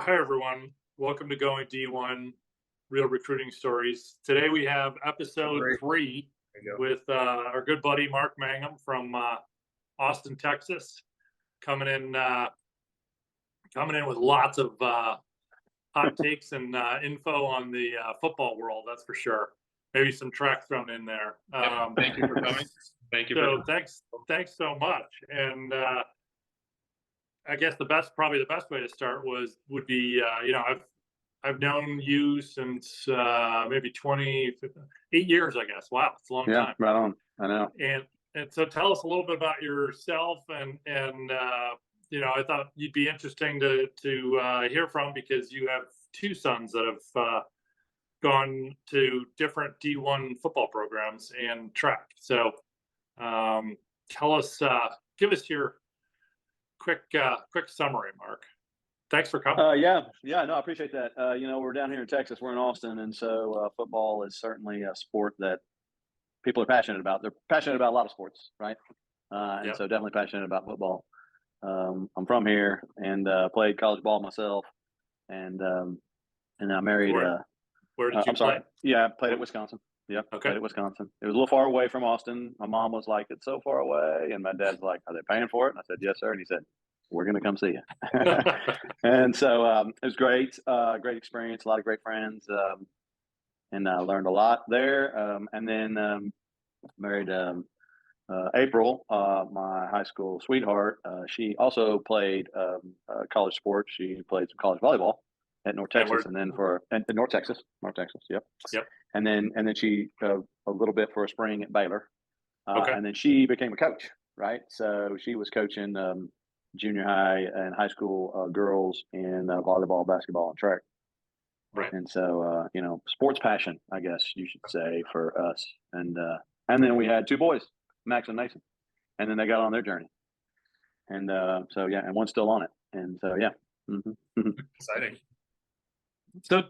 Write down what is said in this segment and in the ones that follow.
Hi, everyone. Welcome to Going D1 Real Recruiting Stories. Today we have episode Great. 3 There you go. with our good buddy Mark Mangum from Austin, Texas, coming in with lots of hot takes and info on the football world. That's for sure. Maybe some track thrown in there. Thank you for coming. Thank you for So thanks so much. And I guess probably the best way to start would be I've known you since maybe 8 years, I guess. Wow, it's a long Yeah, time. right on. I know. And so tell us a little bit about yourself and I thought you'd be interesting to hear from because you have two sons that have gone to different D1 football programs and track. So tell us, give us your quick summary, Mark. Thanks for coming. No, I appreciate that. We're down here in Texas. We're in Austin, and so football is certainly a sport that people are passionate about. They're passionate about a lot of sports, right? And so definitely passionate about football. I'm from here and played college ball myself, and I married. Where did you I'm sorry. play? Yeah, I played at Wisconsin. Yep, Okay. played at Wisconsin. It was a little far away from Austin. My mom was like, "It's so far away," and my dad's like, "Are they paying for it?" And I said, "Yes, sir." And he said, "We're going to come see you." And so it was great, great experience, a lot of great friends, and I learned a lot there. And then married April, my high school sweetheart. She also played college sports. She played some college volleyball at North Texas, and then North Texas, yep. And then she a little bit for a spring at Baylor, and then she became a coach, right? So she was coaching junior high and high school girls in volleyball, basketball, and track. Right. And so sports passion, I guess you should say, for us. And then we had two boys, Max and Mason, and then they got on their journey. And and one's still on it. And so exciting. So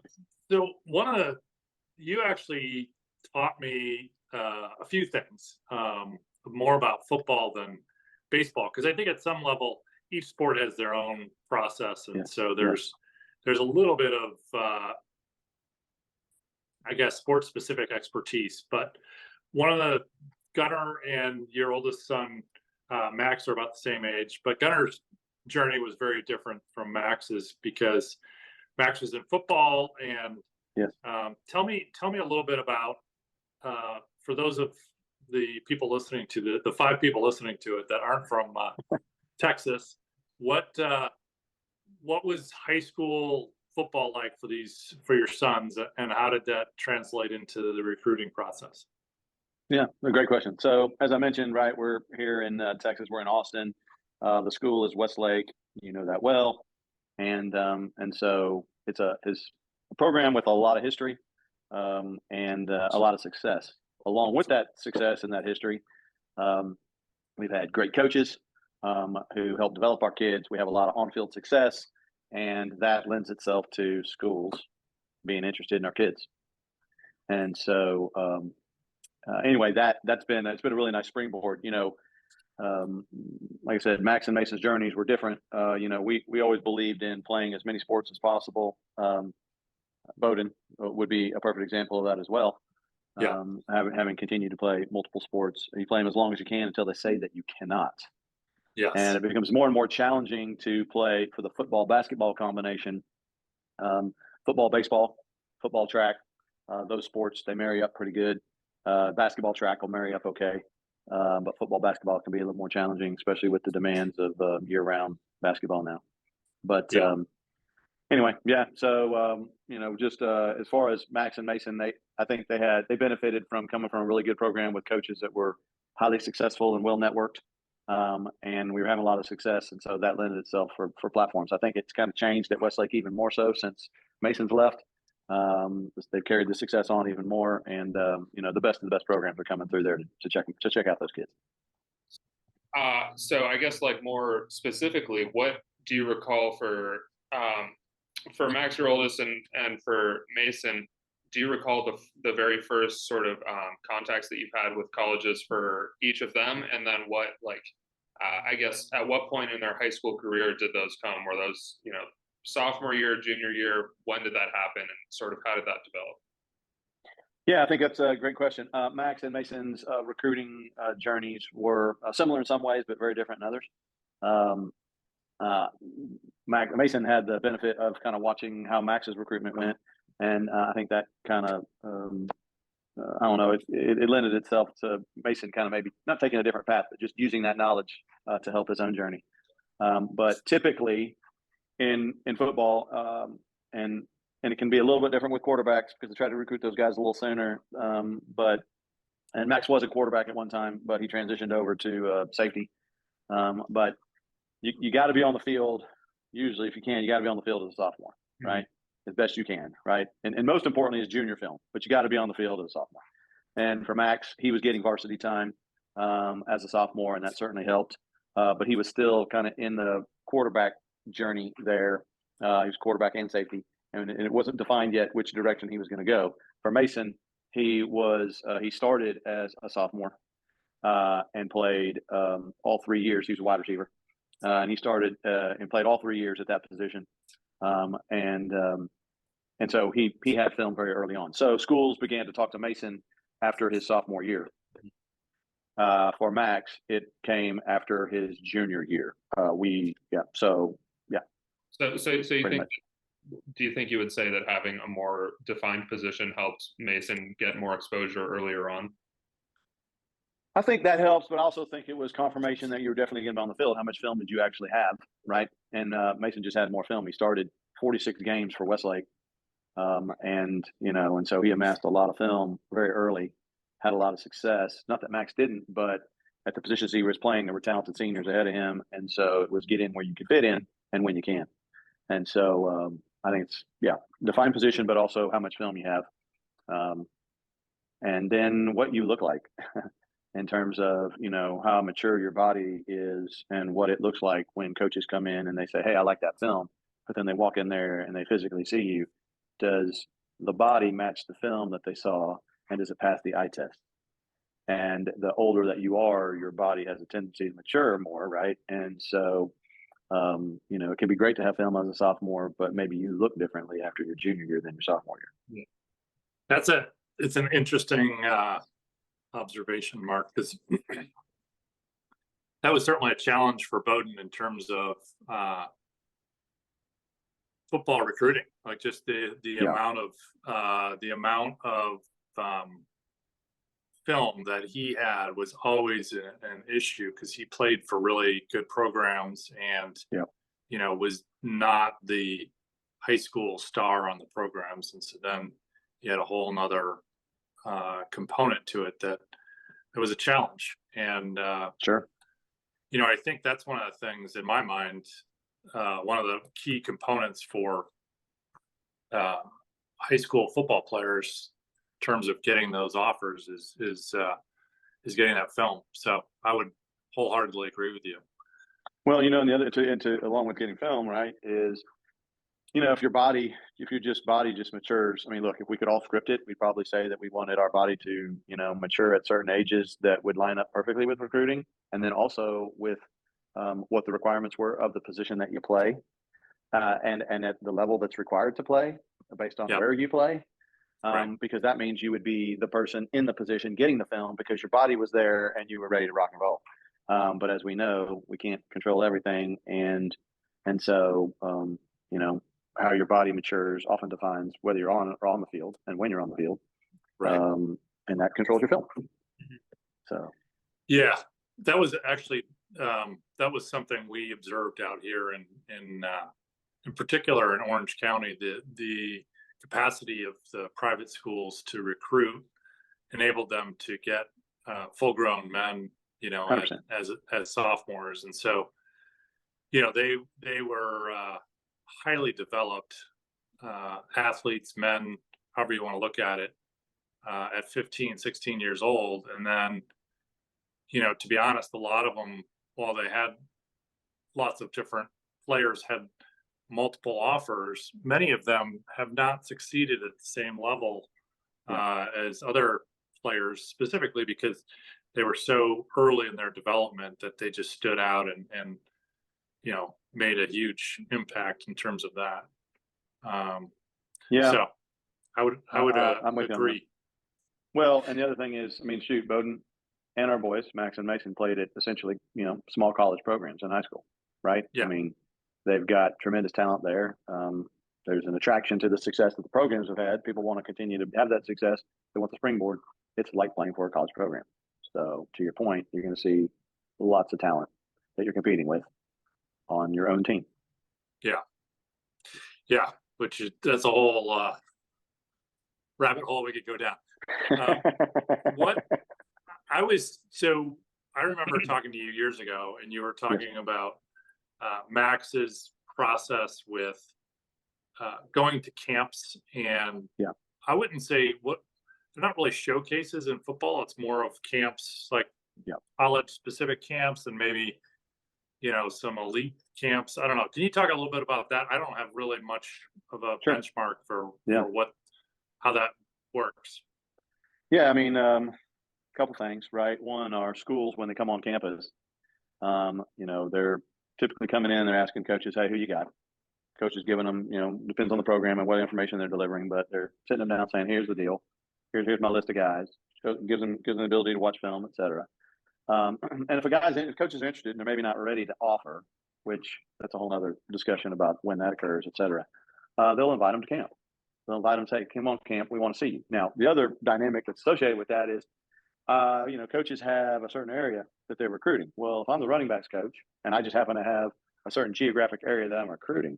you actually taught me a few things more about football than baseball, because I think at some level each sport has their own process, and so there's a little bit of I guess sports specific expertise. But one of the Gunnar and your oldest son Max are about the same age, but Gunnar's journey was very different from Max's because Max was in football. And tell me a little bit about for those of the people listening to the 5 people listening to it that aren't from Texas, what was high school football like for your sons, and how did that translate into the recruiting process? Yeah, a great question. So as I mentioned, right, we're here in Texas. We're in Austin. The school is Westlake. You know that well, and so it's a program with a lot of history and a lot of success. Along with that success and that history, we've had great coaches who help develop our kids. We have a lot of on-field success, and that lends itself to schools being interested in our kids. And so anyway, it's been a really nice springboard. Like I said, Max and Mason's journeys were different. We always believed in playing as many sports as possible. Bowden would be a perfect example of that as well. Having continued to play multiple sports, you play them as long as you can until they say that you cannot. Yes. And it becomes more and more challenging to play for the football basketball combination. Football, baseball, football, track, those sports, they marry up pretty good. Basketball, track will marry up okay. But football, basketball can be a little more challenging, especially with the demands of year-round basketball now. But anyway, so just as far as Max and Mason, I think they benefited from coming from a really good program with coaches that were highly successful and well networked, and we were having a lot of success, and so that lended itself for platforms. I think it's kind of changed at Westlake even more so since Mason's left. They've carried the success on even more, and the best of the best programs are coming through there to check out those kids. So I guess more specifically, what do you recall for Max, your oldest, and for Mason? Do you recall the very first sort of contacts that you've had with colleges for each of them, and then what I guess at what point in their high school career did those come? Were those sophomore year, junior year, when did that happen, and sort of how did that develop? Yeah, I think that's a great question. Max and Mason's recruiting journeys were similar in some ways, but very different in others. Um, Mason had the benefit of kind of watching how Max's recruitment went, and I think that kind of I don't know, it lended itself to Mason kind of maybe not taking a different path, but just using that knowledge to help his own journey. But typically in football, and it can be a little bit different with quarterbacks because they try to recruit those guys a little sooner. And Max was a quarterback at one time, but he transitioned over to safety. But you got to be on the field. Usually, if you can, you got to be on the field as a sophomore, right? As best you can, right? And most importantly is junior film, but you got to be on the field as a sophomore. And for Max, he was getting varsity time as a sophomore, and that certainly helped. But he was still kind of in the quarterback journey there. He was quarterback and safety, and it wasn't defined yet which direction he was going to go. For Mason, he started as a sophomore and played all 3 years. He was a wide receiver. And he started and played all 3 years at that position. And so he had film very early on. So schools began to talk to Mason after his sophomore year. For Max, it came after his junior year. So you think, much. do you think you would say that having a more defined position helps Mason get more exposure earlier on? I think that helps, but I also think it was confirmation that you were definitely getting on the field. How much film did you actually have, right? And Mason just had more film. He started 46 games for Westlake, and so he amassed a lot of film very early, had a lot of success. Not that Max didn't, but at the positions he was playing, there were talented seniors ahead of him, and so it was get in where you could fit in and when you can. And so I think it's defined position, but also how much film you have, and then what you look like. In terms of, how mature your body is and what it looks like when coaches come in and they say, hey, I like that film. But then they walk in there and they physically see you. Does the body match the film that they saw? And does it pass the eye test? And the older that you are, your body has a tendency to mature more, right? And so, it can be great to have film as a sophomore, but maybe you look differently after your junior year than your sophomore year. Yeah. It's an interesting observation, Mark, because that was certainly a challenge for Bowdoin in terms of football recruiting, like just the amount of film that he had was always an issue because he played for really good programs and was not the high school star on the programs, and so then he had a whole nother component to it that it was a challenge. And Sure, I think that's one of the things in my mind, one of the key components for high school football players in terms of getting those offers is getting that film. So I would wholeheartedly agree with you. well, and the other along with getting film, right, is if your body just matures. I mean, look, if we could all script it, we'd probably say that we wanted our body to, mature at certain ages that would line up perfectly with recruiting. And then also with what the requirements were of the position that you play and at the level that's required to play based on where you play. Because that means you would be the person in the position getting the film because your body was there and you were ready to rock and roll. But as we know, we can't control everything. And so, how your body matures often defines whether you're on or on the field and when you're on the field. Right. And that controls your film. So. Yeah, that was actually, that was something we observed out here in particular in Orange County, the capacity of the private schools to recruit enabled them to get full grown men, as sophomores. And so, they were highly developed athletes, men, however you want to look at it, at 15, 16 years old. And then, to be honest, a lot of them, while they had lots of different players had multiple offers, many of them have not succeeded at the same level as other players, specifically because they were so early in their development that they just stood out and made a huge impact in terms of that. Yeah, So I would I'm with you on that. agree. Well, and the other thing is, I mean, shoot, Bowden and our boys, Max and Mason, played at essentially, small college programs in high school, right? Yeah. I mean, they've got tremendous talent there. There's an attraction to the success that the programs have had. People want to continue to have that success. They want the springboard. It's like playing for a college program. So, to your point, you're going to see lots of talent that you're competing with on your own team. Yeah, that's a whole rabbit hole we could go down. What I remember talking to you years ago, and you were talking about Max's process with going to camps, and Yeah. I wouldn't say they're not really showcases in football. It's more of camps, like college specific camps, and maybe some elite camps. I don't know. Can you talk a little bit about that? I don't have really much of a Sure. benchmark for Yeah. how that works. Yeah, I mean, a couple things, right? One, our schools, when they come on campus, they're typically coming in, they're asking coaches, hey, who you got? Coach is giving them, depends on the program and what information they're delivering, but they're sitting them down saying, here's the deal. Here's my list of guys. Gives them the ability to watch film, et cetera. And if if coaches are interested and they're maybe not ready to offer, which that's a whole other discussion about when that occurs, et cetera, they'll invite them to camp. They'll invite them to say, come on camp, we want to see you. Now, the other dynamic that's associated with that is, coaches have a certain area that they're recruiting. Well, if I'm the running backs coach and I just happen to have a certain geographic area that I'm recruiting,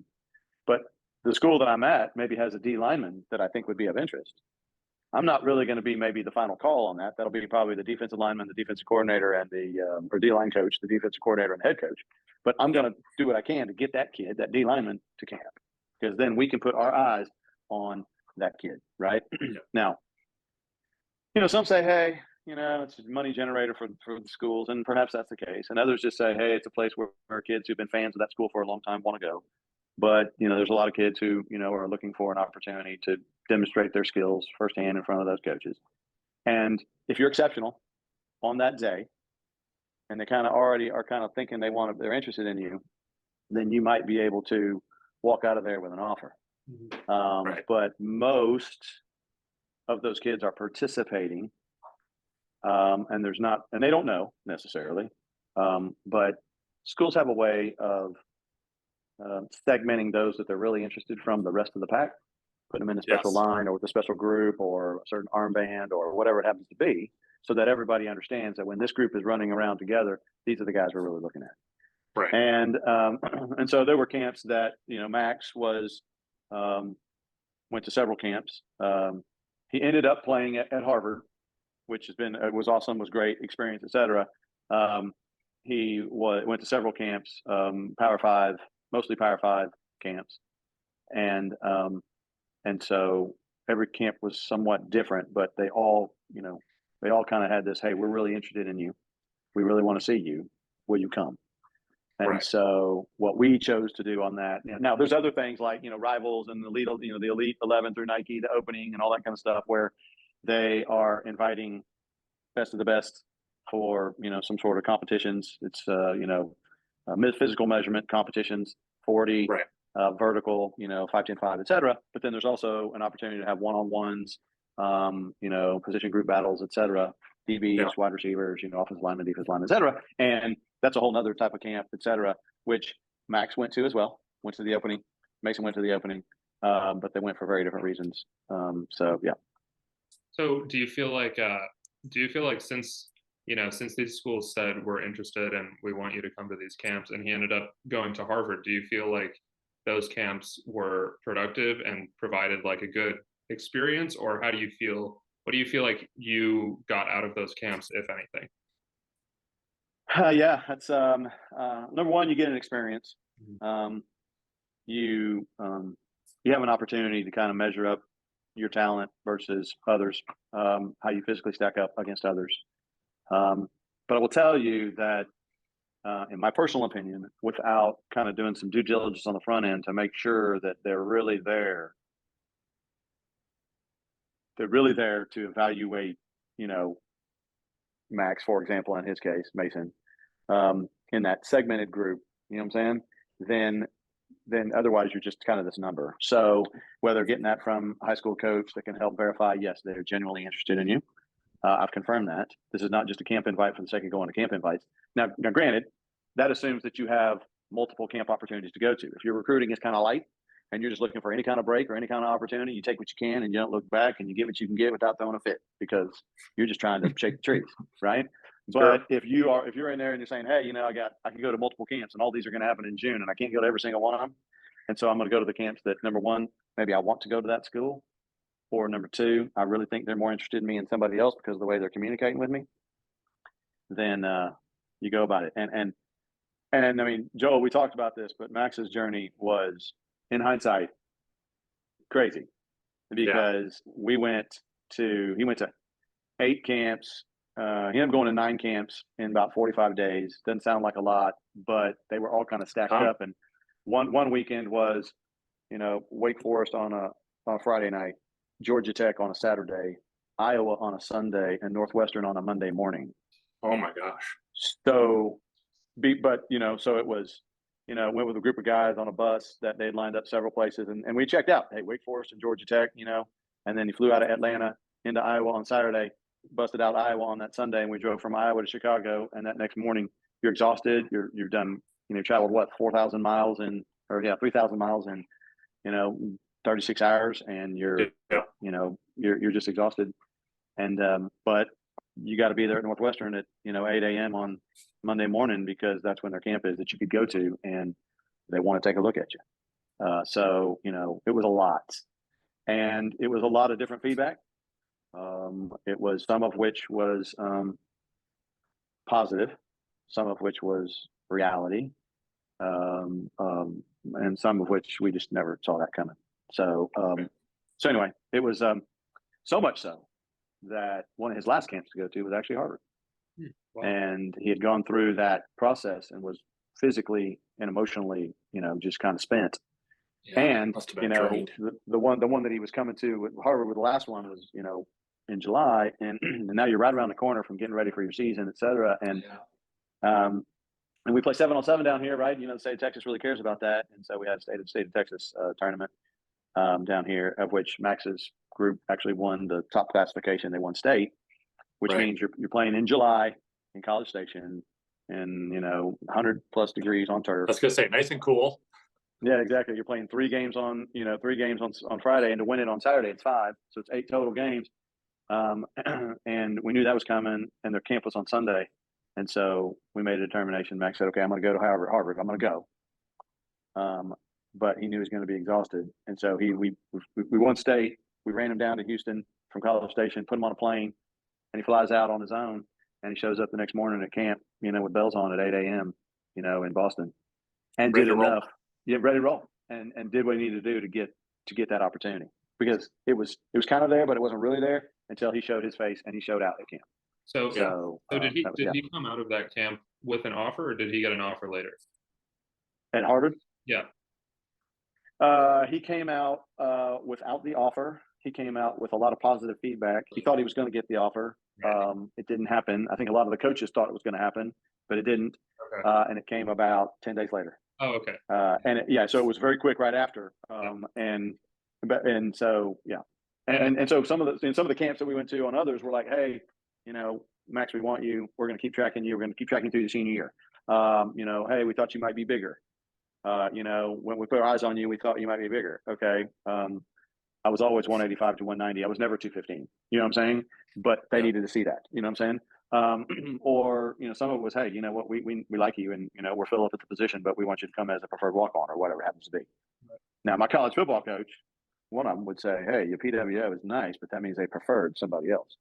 but the school that I'm at maybe has a D lineman that I think would be of interest, I'm not really going to be maybe the final call on that. That'll be probably the defensive lineman, the defensive coordinator, and or D line coach, the defensive coordinator and head coach. But I'm going to do what I can to get that kid, that D lineman, to camp, because then we can put our eyes on that kid, right? Now, some say, hey, it's a money generator for the schools, and perhaps that's the case. And others just say, hey, it's a place where kids who've been fans of that school for a long time want to go. But, there's a lot of kids who, are looking for an opportunity to demonstrate their skills firsthand in front of those coaches. And if you're exceptional on that day, and they kind of already are kind of thinking they're interested in you, then you might be able to walk out of there with an offer. Right. But most of those kids are participating, and they don't know necessarily. But schools have a way of segmenting those that they're really interested from the rest of the pack, put them in a special line or with a special group or a certain armband or whatever it happens to be, so that everybody understands that when this group is running around together, these are the guys we're really looking at. Right. And so there were camps that, Max went to several camps. He ended up playing at Harvard, which was awesome, was great experience, et cetera. He went to several camps, mostly Power 5 camps. And so every camp was somewhat different, but they all kind of had this, hey, we're really interested in you. We really want to see you. Will you come? And so what we chose to do on that, now there's other things like, Rivals and the Elite 11 through Nike, the opening and all that kind of stuff, where they are inviting best of the best for, some sort of competitions. It's, physical measurement competitions, 40, vertical, 5, 10, 5, et cetera. But then there's also an opportunity to have one-on-ones, position group battles, et cetera. DBs, wide receivers, offensive linemen, defensive linemen, et cetera. And that's a whole nother type of camp, et cetera, which Max went to as well, went to the opening. Mason went to the opening, but they went for very different reasons. So do you feel like since these schools said we're interested and we want you to come to these camps, and he ended up going to Harvard, do you feel like those camps were productive and provided like a good experience, or what do you feel like you got out of those camps, if anything? That's number one, you get an experience. You have an opportunity to kind of measure up your talent versus others, how you physically stack up against others. But I will tell you that, in my personal opinion, without kind of doing some due diligence on the front end to make sure that they're really there to evaluate, Max, for example, in his case, Mason, in that segmented group, you know what I'm saying? then otherwise you're just kind of this number. So whether getting that from a high school coach that can help verify, yes, they're genuinely interested in you. I've confirmed that. This is not just a camp invite for the sake of going to camp invites. Now, granted, that assumes that you have multiple camp opportunities to go to. If your recruiting is kind of light and you're just looking for any kind of break or any kind of opportunity, you take what you can and you don't look back and you get what you can get without throwing a fit because you're just trying to shake the trees, right? But if you're in there and you're saying, hey, I can go to multiple camps and all these are going to happen in June and I can't go to every single one of them. And so I'm going to go to the camps that, number one, maybe I want to go to that school, or number two, I really think they're more interested in me and somebody else because of the way they're communicating with me. Then you go about it. And I mean, Joel, we talked about this, but Max's journey was, in hindsight, crazy because he went to 8 camps. He ended up going to 9 camps in about 45 days. Doesn't sound like a lot, but they were all kind of stacked up. And one weekend was, Wake Forest on a Friday night, Georgia Tech on a Saturday, Iowa on a Sunday, and Northwestern on a Monday morning. Oh my gosh. So it was, went with a group of guys on a bus that they'd lined up several places and we checked out, hey, Wake Forest and Georgia Tech, and then he flew out of Atlanta into Iowa on Saturday, busted out Iowa on that Sunday, and we drove from Iowa to Chicago. And that next morning you're exhausted. You've done, traveled 4,000 miles 3,000 miles in, 36 hours and you're just exhausted. And, but you got to be there at Northwestern at, 8 a.m. on Monday morning because that's when their camp is that you could go to and they want to take a look at you. So, it was a lot and it was a lot of different feedback. It was some of which was positive, some of which was reality, and some of which we just never saw that coming. So anyway, it was so much so that one of his last camps to go to was actually Harvard. Wow. And he had gone through that process and was physically and emotionally, just kind of spent. Yeah, and the one that he was coming to with Harvard with the last one was, in July, and now you're right around the corner from getting ready for your season, et cetera. And and we play 7-on-7 down here, right? The state of Texas really cares about that, and so we had a state of Texas tournament down here, of which Max's group actually won the top classification. They won state, which means you're playing in July in College Station, and 100+ degrees on turf. I was gonna say nice and cool. Yeah, exactly. You're playing 3 games on Friday, and to win it on Saturday, it's 5. So it's 8 total games. And we knew that was coming, and their camp was on Sunday. And so we made a determination. Max said, okay, I'm going to go to Harvard. I'm going to go. But he knew he was going to be exhausted. And so we won state. We ran him down to Houston from College Station, put him on a plane, and he flies out on his own. And he shows up the next morning at camp, with bells on at 8 a.m., in Boston, and did enough. Yeah, ready to roll, and did what he needed to do to get that opportunity, because it was kind of there, but it wasn't really there until he showed his face and he showed out at camp. So did he come out of that camp with an offer, or did he get an offer later? At Harvard? Yeah. He came out without the offer. He came out with a lot of positive feedback. He thought he was going to get the offer. It didn't happen. I think a lot of the coaches thought it was going to happen, but it didn't. Okay. And it came about 10 days later. Oh, okay. So it was very quick right after. And so some of the camps that we went to on others were like, hey, Max, we want you. We're going to keep tracking you. We're going to keep tracking through the senior year. Hey, we thought you might be bigger. When we put our eyes on you, we thought you might be bigger. Okay. I was always 185 to 190. I was never 215. You know what I'm saying? But they needed to see that. You know what I'm saying? Or some of it was, hey, you know what, we like you, and we're filled up at the position, but we want you to come as a preferred walk-on or whatever it happens to be. Right. Now, my college football coach, one of them would say, hey, your PWO is nice, but that means they preferred somebody else,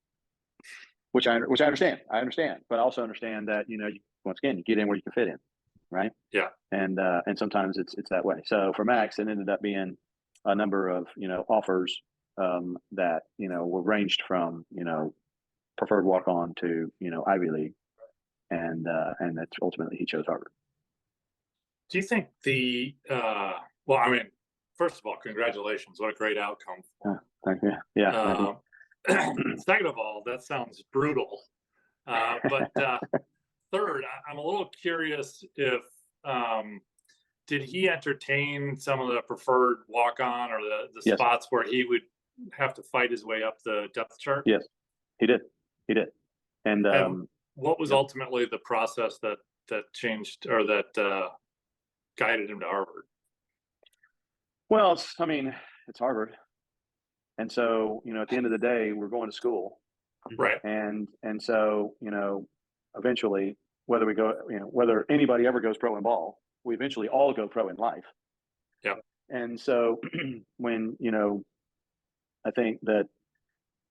which I understand. I understand, but I also understand that once again, you get in where you can fit in, right? Yeah. And sometimes it's that way. So for Max, it ended up being a number of offers that were ranged from preferred walk-on to Ivy League, and that's ultimately he chose Harvard. Do you think well, I mean, first of all, congratulations! What a great outcome. Thank you. Yeah. Second of all, that sounds brutal. But third, I'm a little curious if did he entertain some of the preferred walk-on or the Yes. spots where he would have to fight his way up the depth chart? Yes, he did. He did. And what was yep. ultimately the process that changed or that guided him to Harvard? Well, I mean, it's Harvard, and so at the end of the day, we're going to school, Right. and so eventually, whether we go, whether anybody ever goes pro in ball, we eventually all go pro in life. Yeah. And so when I think that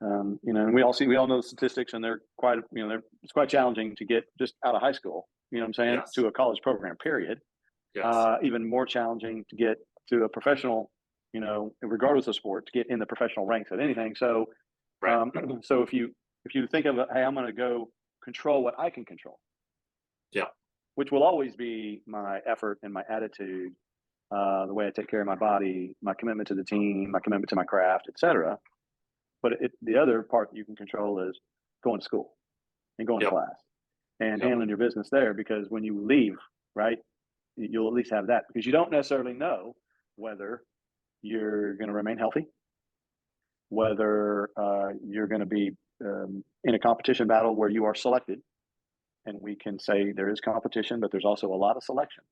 and we all know the statistics, and they're quite it's quite challenging to get just out of high school. You know what I'm saying? Yes. To a college program, period. Yes. Even more challenging to get to a professional, regardless of sport, to get in the professional ranks of anything. So, Right. So if you think of, hey, I'm going to go control what I can control. Yeah. Which will always be my effort and my attitude, the way I take care of my body, my commitment to the team, my commitment to my craft, etc. But the other part that you can control is going to school and going Yep. to class and Yep. handling your business there, because when you leave, right, you'll at least have that, because you don't necessarily know whether you're going to remain healthy, whether you're going to be in a competition battle where you are selected. And we can say there is competition, but there's also a lot of selection,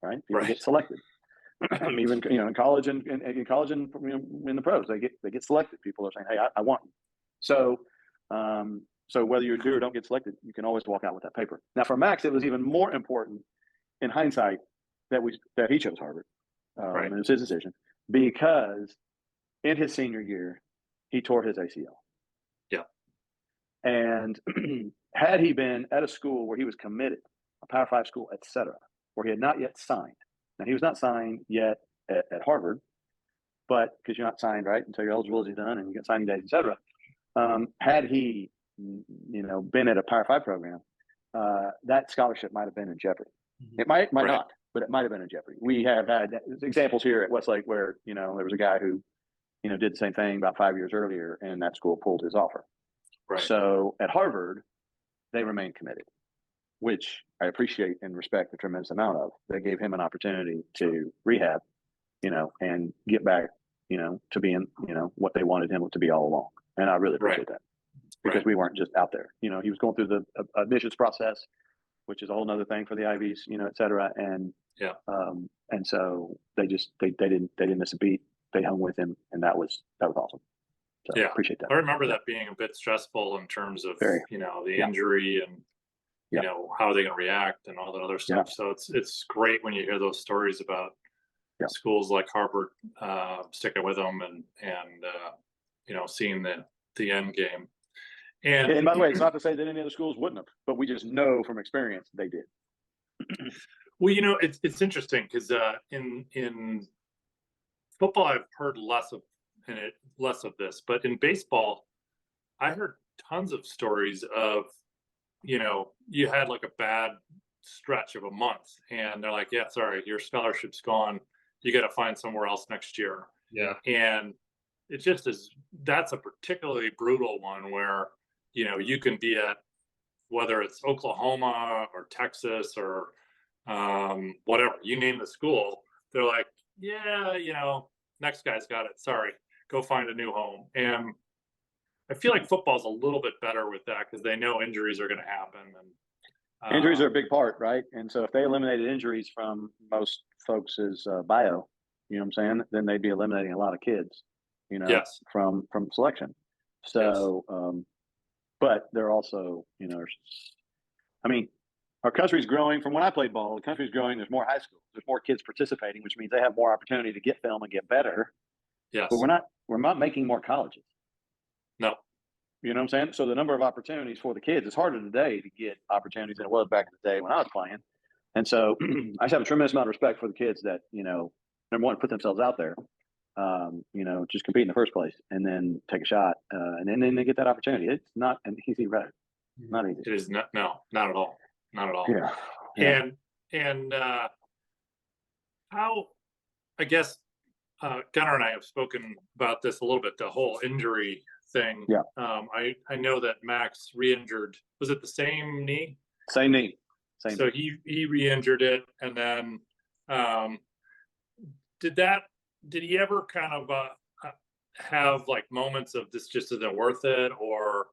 right? People Right. get selected. Even in college and in college and in the pros, they get selected. People are saying, "Hey, I want you." So, so whether you do or don't get selected, you can always walk out with that paper. Now, for Max, it was even more important in hindsight that he chose Harvard. Right. And it was his decision, because in his senior year, he tore his ACL. Yeah. And had he been at a school where he was committed, a Power 5 school, etc., where he had not yet signed. Now, he was not signed yet at Harvard, but because you're not signed, right, until your eligibility is done and you get signing days, etc. Had he, been at a Power 5 program, that scholarship might have been in jeopardy. Mm-hmm. It might Right. not, but it might have been in jeopardy. We have had examples here at Westlake where there was a guy who did the same thing about 5 years earlier, and that school pulled his offer. Right. So at Harvard, they remained committed, which I appreciate and respect a tremendous amount of. They gave him an opportunity to rehab, and get back, to being, what they wanted him to be all along. And I really appreciate that, because Right. we weren't just out there. He was going through the admissions process, which is a whole nother thing for the Ivies, et cetera. And Yeah. And so they didn't miss a beat. They hung with him, and that was awesome. So Yeah. appreciate that. I remember that being a bit stressful in terms of Very. the Yeah. injury and Yeah. how are they going to react and all that other stuff. Yeah. So it's great when you hear those stories about Yeah. schools like Harvard sticking with them and seeing the end game. And by the way, it's not to say that any other schools wouldn't have, but we just know from experience they did. Well, it's interesting because in football I've heard less of this, but in baseball I heard tons of stories of you had like a bad stretch of a month and they're like, yeah, sorry, your scholarship's gone, you got to find somewhere else next year. Yeah. And it just that's a particularly brutal one where you can be at, whether it's Oklahoma or Texas or whatever, you name the school, they're like, yeah, next guy's got it, sorry, go find a new home. And I feel like football's a little bit better with that because they know injuries are going to happen. And injuries are a big part, right? And so if they eliminated injuries from most folks' bio, you know what I'm saying, then they'd be eliminating a lot of kids, yes. from selection. So, yes. But they're also, our country's growing. From when I played ball, the country's growing. There's more high schools. There's more kids participating, which means they have more opportunity to get film and get better. Yes. But we're not making more colleges. No. You know what I'm saying? So the number of opportunities for the kids, it's harder today to get opportunities than it was back in the day when I was playing. And so I just have a tremendous amount of respect for the kids that, number one, put themselves out there, just compete in the first place and then take a shot. And then they get that opportunity. It's not an easy road. Not easy. It is not. No, not at all. Not at all. Yeah. Yeah. And how, I guess, Gunnar and I have spoken about this a little bit, the whole injury thing. Yeah. I know that Max re-injured. Was it the same knee? Same knee. So he re-injured it, and then did he ever kind of have like moments of this just isn't worth it, or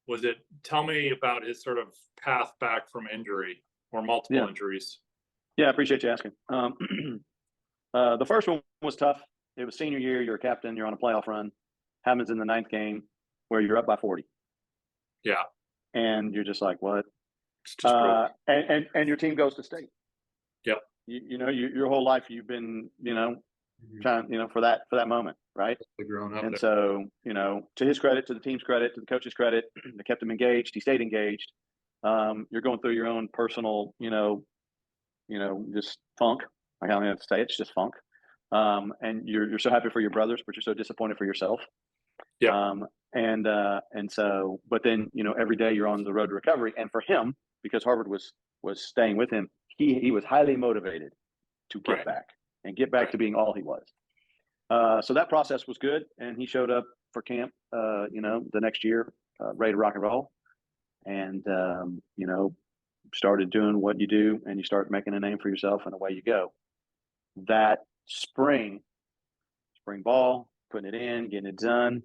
was it? Tell me about his sort of path back from injury or multiple Yeah. injuries. Yeah, I appreciate you asking. The first one was tough. It was senior year. You're a captain. You're on a playoff run. Happens in the ninth game where you're up by 40, Yeah, and you're just like, what? it's just brutal. And your team goes to state. Yep. Your whole life you've been, trying, for that moment, right? Growing up And there. so, to his credit, to the team's credit, to the coach's credit, they kept him engaged. He stayed engaged. You're going through your own personal, just funk. I don't have to say it, it's just funk. And you're so happy for your brothers, but you're so disappointed for yourself. Yeah. And so, but then, every day you're on the road to recovery. And for him, because Harvard was staying with him, he was highly motivated to get Right. back and get back Right. to being all he was. So that process was good, and he showed up for camp, the next year, ready to rock and roll, and started doing what you do, and you start making a name for yourself, and away you go. That spring ball, putting it in, getting it done,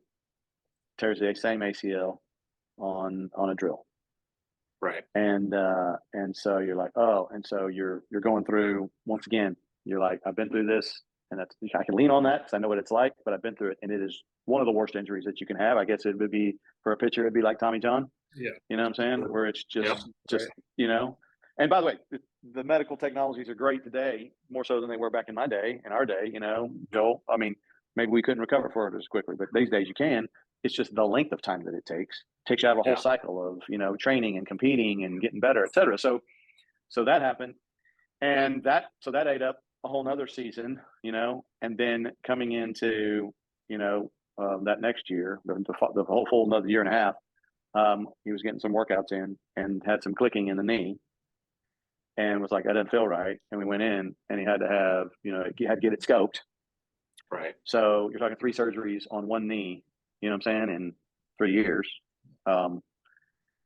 tears the same ACL on a drill. Right. And so you're like, oh, and so you're going through once again. You're like, I've been through this, and I can lean on that because I know what it's like. But I've been through it, and it is one of the worst injuries that you can have. I guess it would be for a pitcher, it'd be like Tommy John. Yeah. You know what I'm saying? Where it's Yep. just. And by the way, the medical technologies are great today, more so than they were back in my day. In our day, Joel. I mean, maybe we couldn't recover for it as quickly, but these days you can. It's just the length of time that it takes you out of a whole Yeah. cycle of training and competing and getting better, et cetera. So that happened, and that ate up a whole nother season, and then coming into that next year, the whole full another year and a half, he was getting some workouts in and had some clicking in the knee, and was like, that doesn't feel right, and we went in, and he had to have he had to get it scoped. Right. So you're talking 3 surgeries on one knee, you know what I'm saying, in 3 years. And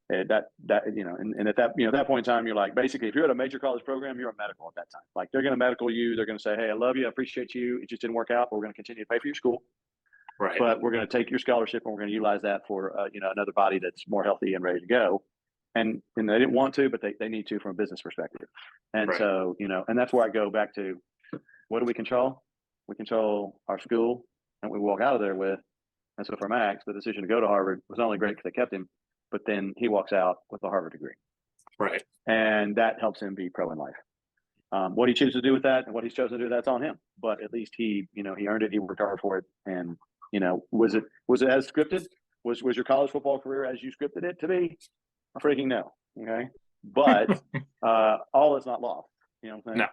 at that point in time, you're like, basically, if you're at a major college program, you're a medical at that time. Like, they're going to medical you. They're going to say, hey, I love you. I appreciate you. It just didn't work out, but we're going to continue to pay for your school. Right. But we're going to take your scholarship and we're going to utilize that for, another body that's more healthy and ready to go. And they didn't want to, but they need to from a business perspective. And Right. so, and that's where I go back to, what do we control? We control our school, and we walk out of there with. And so for Max, the decision to go to Harvard was not only great because they kept him, but then he walks out with a Harvard degree. Right. And that helps him be pro in life. What he chooses to do with that and what he's chosen to do, that's on him. But at least he earned it. He worked hard for it. And, was it as scripted? Was your college football career as you scripted it to be? I freaking no. Okay. But all is not lost. You know what I'm saying?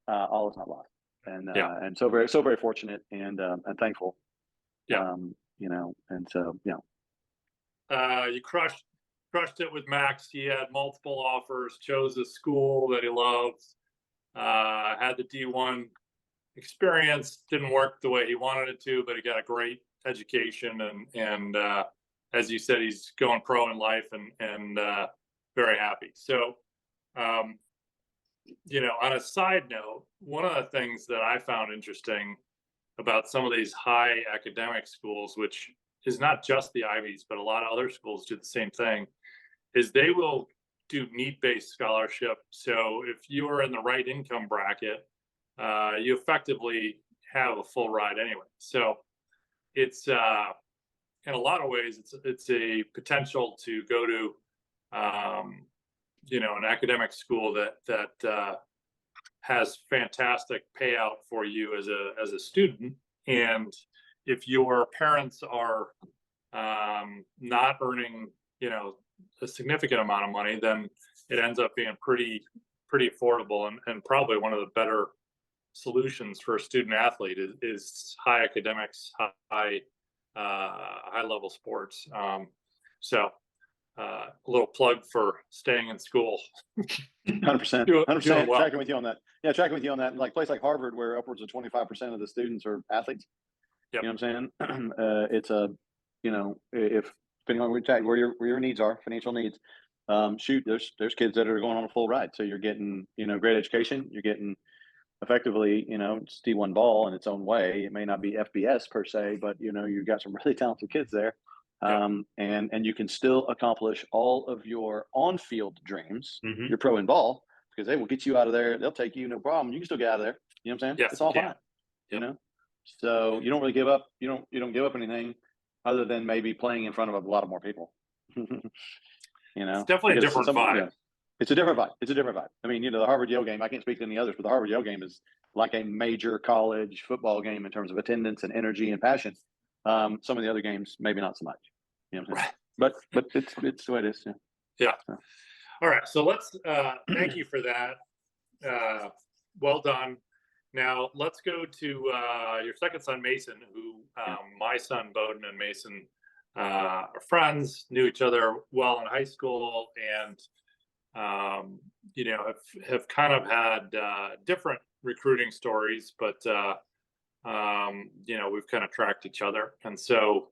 No. All is not lost. And Yeah. and so very fortunate and thankful. Yeah. And so You crushed it with Max. He had multiple offers, chose a school that he loves, had the D1 experience, didn't work the way he wanted it to, but he got a great education, and as you said, he's going pro in life and very happy. So, on a side note, one of the things that I found interesting about some of these high academic schools, which is not just the Ivies, but a lot of other schools do the same thing, is they will do need-based scholarship. So if you're in the right income bracket, you effectively have a full ride anyway. So it's in a lot of ways, it's a potential to go to an academic school that has fantastic payout for you as a student. And if your parents are not earning a significant amount of money, then it ends up being pretty affordable, and probably one of the better solutions for a student athlete is high academics, high level sports. So a little plug for staying in school. 100%. Doing 100%. well. Tracking with you on that. Yeah, tracking with you on that. Like a place like Harvard, where upwards of 25% of the students are athletes. Yep. You know what I'm saying? It's if depending on where your needs are, financial needs. There's kids that are going on a full ride. So you're getting great education. You're getting effectively, it's D1 ball in its own way. It may not be FBS per se, but you've got some really talented kids there. Yeah. And you can still accomplish all of your on-field dreams, Mhm. your pro in ball, because they will get you out of there. They'll take you, no problem. You can still get out of there. You know what I'm saying? Yes, It's all you can. fine. Yep. So you don't really give up. You don't give up anything other than maybe playing in front of a lot more people. It's definitely a because different vibe. it's a different vibe. It's a different vibe. I mean, the Harvard Yale game, I can't speak to any others, but the Harvard Yale game is like a major college football game in terms of attendance and energy and passion. Some of the other games, maybe not so much. You know what I'm saying? Right. But it's the way it is. Yeah. Yeah. So. All right. So let's thank you for that. Well done. Now let's go to your second son, Mason, who my son Bowden and Mason are friends, knew each other well in high school, and have kind of had different recruiting stories, but we've kind of tracked each other. And so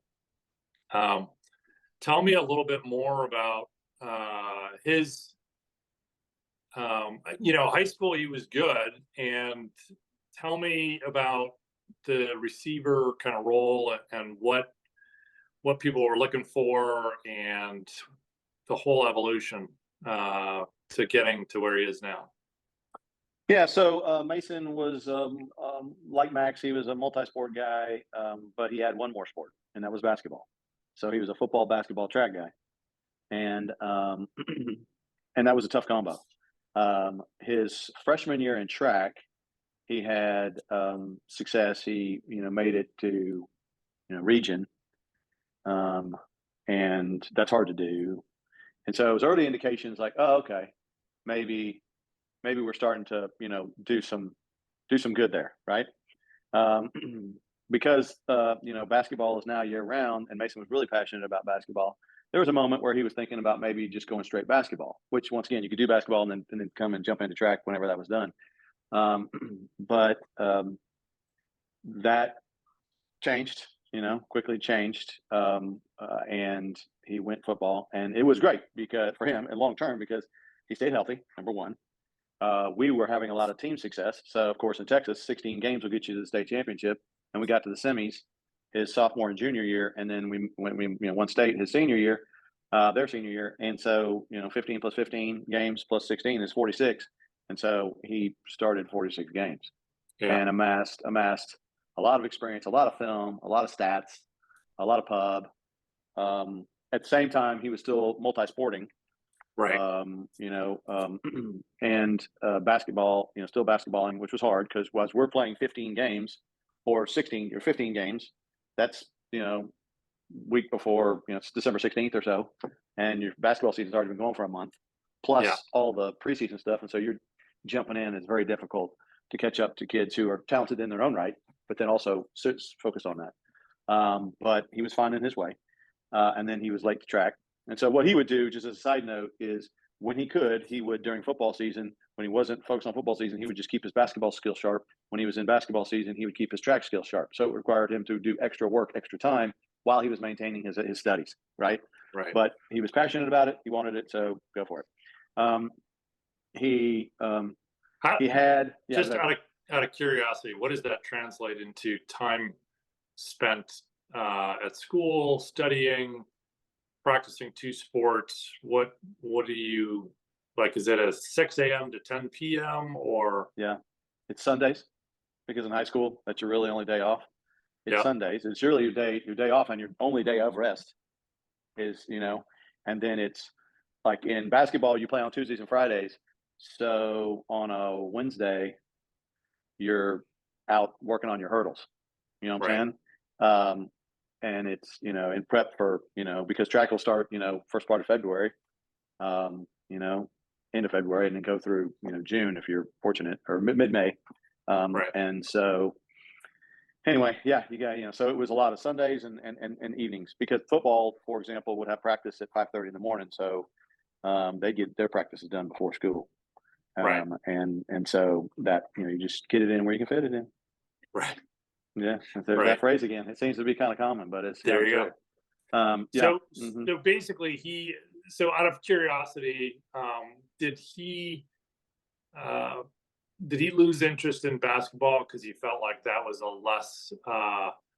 tell me a little bit more about his high school. He was good, and tell me about the receiver kind of role and what people were looking for and the whole evolution to getting to where he is now. Yeah, so Mason was like Max. He was a multi-sport guy, but he had one more sport, and that was basketball. So he was a football, basketball, track guy, and and that was a tough combo. His freshman year in track, he had success. He made it to region, and that's hard to do. And so it was early indications like, oh, okay, maybe we're starting to do some good there, right? Because basketball is now year round, and Mason was really passionate about basketball. There was a moment where he was thinking about maybe just going straight basketball, which once again you could do basketball and then come and jump into track whenever that was done. But that changed, quickly changed, and he went football, and it was great because for him and long term because he stayed healthy. Number one. We were having a lot of team success. So, of course, in Texas, 16 games will get you to the state championship. And we got to the semis his sophomore and junior year. And then we won state his senior year, their senior year. And so, 15 plus 15 games plus 16 is 46. And so he started 46 games and amassed a lot of experience, a lot of film, a lot of stats, a lot of pub. At the same time, he was still multi-sporting. Right. And basketball, still basketballing, which was hard because we're playing 15 games or 16 or 15 games. That's, week before, it's December 16th or so. And your basketball season's already been going for a month, plus all the preseason stuff. And so you're jumping in. It's very difficult to catch up to kids who are talented in their own right, but then also focused on that. But he was finding his way. And then he was late to track. And so what he would do, just as a side note, is when he could, he would during football season, when he wasn't focused on football season, he would just keep his basketball skills sharp. When he was in basketball season, he would keep his track skills sharp. So it required him to do extra work, extra time while he was maintaining his studies, right? Right. But he was passionate about it. He wanted it, so go for it. He had just out of curiosity, what does that translate into time spent at school, studying, practicing two sports? What do you like? Is it a 6 a.m. to 10 p.m. or? Yeah, it's Sundays because in high school that's your really only day off. It's Sundays. It's really your day off, and your only day of rest is and then it's like in basketball you play on Tuesdays and Fridays. So on a Wednesday you're out working on your hurdles. You know what I'm saying? And it's in prep for because track will start first part of February, end of February, and then go through June if you're fortunate, or mid-May. And so anyway, you got so it was a lot of Sundays and evenings because football, for example, would have practice at 5:30 in the morning, so they get their practices done before school. And so that you just get it in where you can fit it in. Right. Yeah, there's that phrase again. It seems to be kind of common, but it's there you go. So basically, out of curiosity, did he did he lose interest in basketball because he felt like that was a less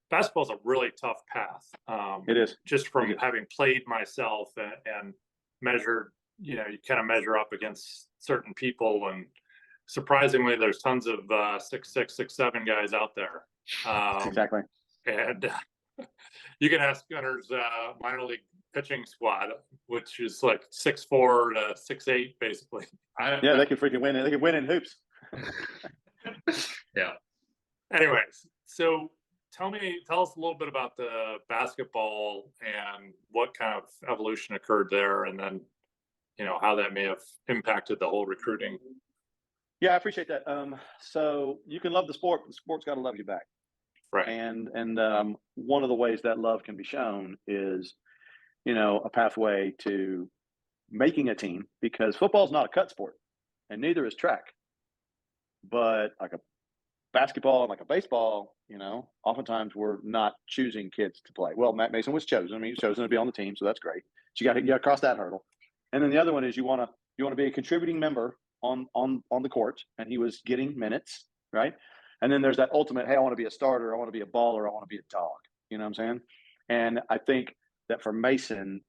basketball's a really tough path. It is. Just from It is. having played myself and measured, you kind of measure up against certain people, and surprisingly, there's tons of 6'6", 6'7" guys out there. Exactly. And you can ask Gunner's minor league pitching squad, which is like 6'4" to 6'8", basically. Yeah, they can freaking win. They can win in hoops. Yeah. Anyways, so tell us a little bit about the basketball and what kind of evolution occurred there, and then how that may have impacted the whole recruiting. Yeah, I appreciate that. So you can love the sport, but the sport's got to love you back. Right. And one of the ways that love can be shown is, a pathway to making a team, because football is not a cut sport, and neither is track. But like a basketball and like a baseball, oftentimes we're not choosing kids to play. Well, Matt Mason was chosen. I mean, he was chosen to be on the team, so that's great. So you got to cross that hurdle. And then the other one is you want to be a contributing member on the court, and he was getting minutes, right? And then there's that ultimate, hey, I want to be a starter, I want to be a baller, I want to be a dog. You know what I'm saying? And I think that for Mason,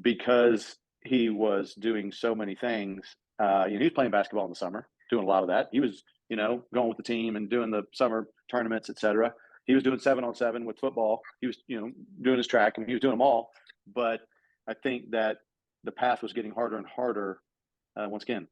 because he was doing so many things, he was playing basketball in the summer, doing a lot of that. He was, going with the team and doing the summer tournaments, etc. He was doing 7-on-7 with football. He was, doing his track, and he was doing them all. But I think that the path was getting harder and harder. Once again,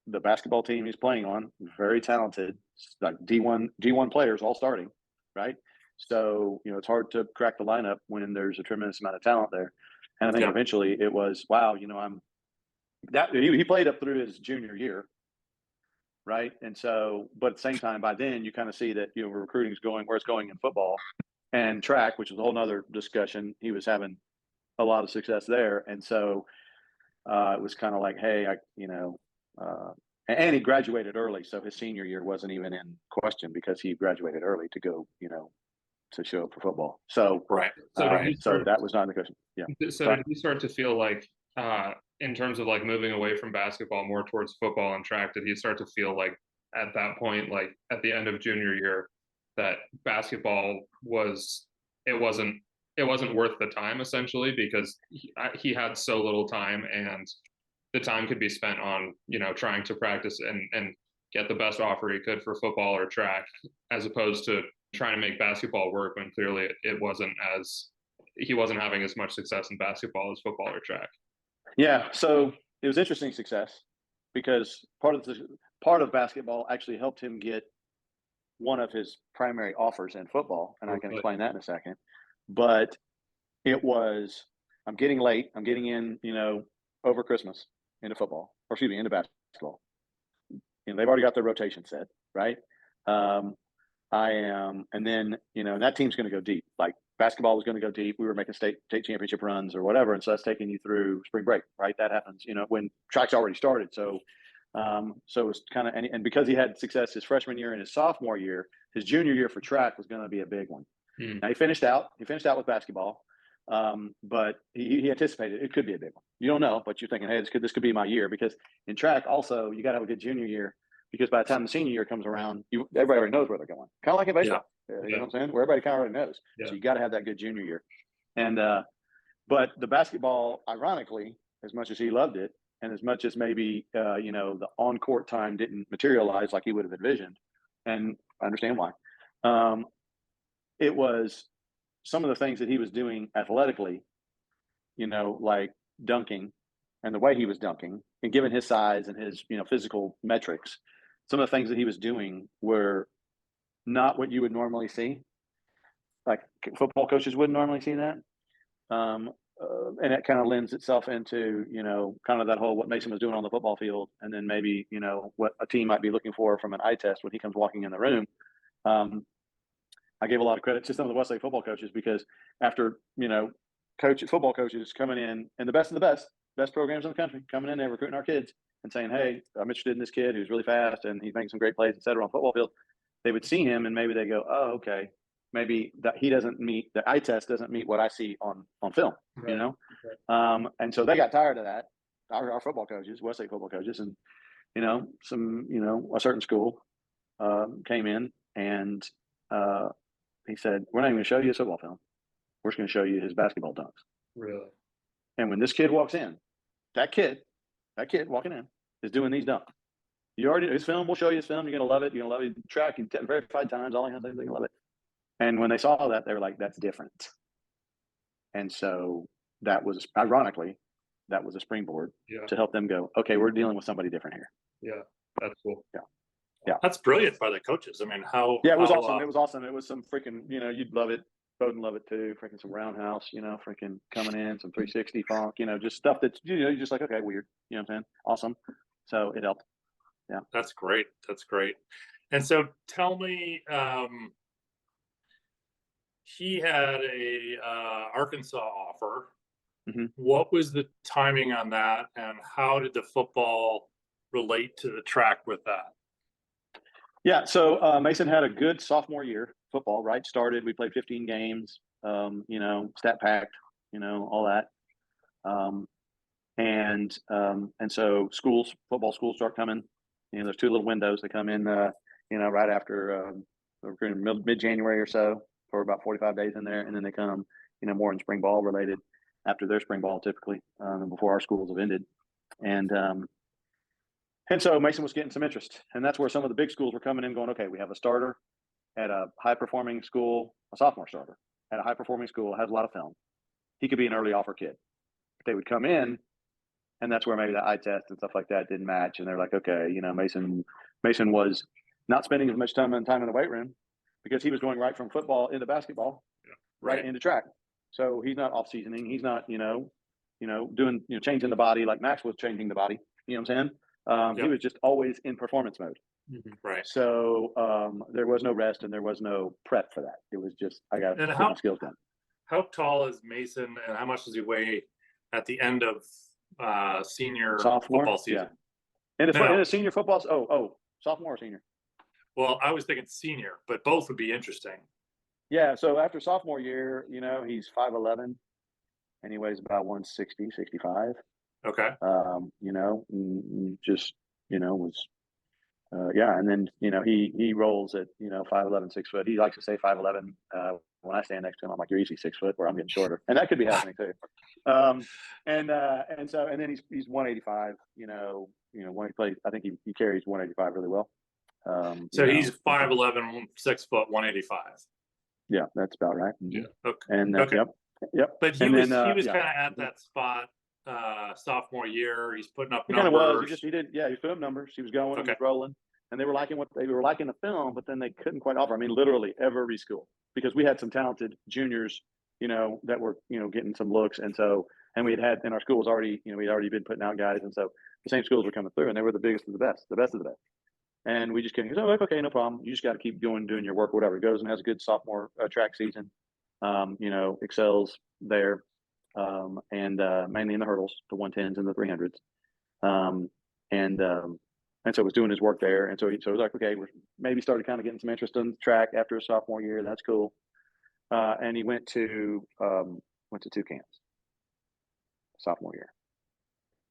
the basketball team he's playing on, very talented, like D1 players all starting, right? So, it's hard to crack the lineup when there's a tremendous amount of talent there. And I think eventually it was, wow, he played up through his junior year, right? And so, but at the same time, by then you kind of see that, recruiting is going where it's going in football and track, which is a whole nother discussion. He was having a lot of success there. And so it was kind of like, hey, and he graduated early. So his senior year wasn't even in question because he graduated early to go, to show up for football. So, right. So that was not in the question. Yeah. So did you start to feel like, in terms of like moving away from basketball more towards football and track, did you start to feel like at that point, like at the end of junior year, that basketball wasn't worth the time, essentially, because he had so little time, and the time could be spent on, trying to practice and get the best offer he could for football or track, as opposed to trying to make basketball work when clearly he wasn't having as much success in basketball as football or track. Yeah. So it was interesting success because part of basketball actually helped him get one of his primary offers in football. And I can explain that in a second, but it was, I'm getting late. I'm getting in, over Christmas into football, or excuse me, into basketball. They've already got their rotation set, right? I am, and then, that team's going to go deep. Like basketball was going to go deep. We were making state championship runs or whatever. And so that's taking you through spring break, right? That happens, when track's already started. So, so it was kind of, and because he had success his freshman year and his sophomore year, his junior year for track was going to be a big one. Now he finished out with basketball. But he anticipated it could be a big one. You don't know, but you're thinking, hey, this could be my year, because in track also you got to have a good junior year, because by the time the senior year comes around, everybody already knows where they're going. Kind of like in baseball, you know what I'm saying? Where everybody kind of already knows. Yeah. So you got to have that good junior year. And but the basketball, ironically, as much as he loved it, and as much as maybe the on court time didn't materialize like he would have envisioned, and I understand why. It was some of the things that he was doing athletically, like dunking, and the way he was dunking, and given his size and his, physical metrics, some of the things that he was doing were not what you would normally see. Like football coaches wouldn't normally see that. And it kind of lends itself into, kind of that whole, what Mason was doing on the football field. And then maybe, what a team might be looking for from an eye test when he comes walking in the room. I gave a lot of credit to some of the Westlake football coaches, because after, football coaches coming in, and the best of the best programs in the country coming in there, recruiting our kids and saying, hey, I'm interested in this kid who's really fast and he's making some great plays, et cetera, on the football field. They would see him and maybe they go, oh, okay, maybe that he doesn't meet, the eye test doesn't meet what I see on film, right. And so they got tired of that. Our football coaches, Westlake football coaches, and a certain school came in and he said, "We're not even going to show you his football film. We're just going to show you his basketball dunks." Really? And when this kid walks in, that kid walking in is doing these dunks. You already his film. We'll show you his film. You're gonna love it. You're gonna love it. Track and verified times. All he has, they're gonna love it. And when they saw that, they were like, "That's different." And so that was ironically that was a springboard Yeah. to help them go, "Okay, we're dealing with somebody different here." Yeah. That's cool. That's brilliant by the coaches. I mean, how? Yeah, it was how, awesome. It was awesome. It was some freaking, you'd love it. Bowden love it too. Freaking some roundhouse, freaking coming in, some 360 funk, just stuff that you're just like, okay, weird. You know what I'm saying? Awesome. So it helped. Yeah. That's great. That's great. And so tell me, he had a Arkansas offer. Mm-hmm. What was the timing on that, and how did the football relate to the track with that? Yeah, so Mason had a good sophomore year football. Right, started. We played 15 games. Stat packed. All that. And so football schools start coming. There's two little windows that come in. Right after mid January or so for about 45 days in there, and then they come. More in spring ball related after their spring ball typically before our schools have ended, and so Mason was getting some interest, and that's where some of the big schools were coming in, going, okay, we have a starter at a high performing school, a sophomore starter at a high performing school, has a lot of film. He could be an early offer kid. They would come in, and that's where maybe the eye test and stuff like that didn't match, and they're like, okay, Mason was not spending as much time in the weight room because he was going right from football into basketball, right into track. So he's not off seasoning. He's not, doing, changing the body like Max was changing the body. You know what I'm saying? He was just always in performance mode. Right. So there was no rest and there was no prep for that. It was just, I got to get my skills done. How tall is Mason, and how much does he weigh at the end of sophomore football season? Yeah. In a senior football, sophomore or senior? Well, I was thinking senior, but both would be interesting. Yeah, so after sophomore year, he's 5'11", and he weighs about 160, 65. Okay. And then he rolls at 5'11", 6 foot. He likes to say 5'11". When I stand next to him, I'm like, "You're easy 6 foot," where I'm getting shorter, and that could be happening too. And then he's 185. When he plays, I think he carries 185 really well. So he's 5'11", 6 foot, 185. Yeah, that's about right. Yeah. Okay. And okay. Yep. But he was kind of at that spot sophomore year. He's putting up numbers. He kind of was. He was putting up numbers. He was going. Okay. He was rolling, and they were liking the film, but then they couldn't quite offer. I mean, literally every school, because we had some talented juniors, that were getting some looks, and we had in our school was already we'd already been putting out guys, and so the same schools were coming through, and they were the biggest of the best of the best. And we just couldn't. So like, okay, no problem. You just got to keep doing your work, whatever. He goes and has a good sophomore track season. Excels there, and mainly in the hurdles, the 110s and the 300s. And so was doing his work there. And so he was like, okay, we maybe started kind of getting some interest in the track after his sophomore year. That's cool. And he went to 2 camps sophomore year.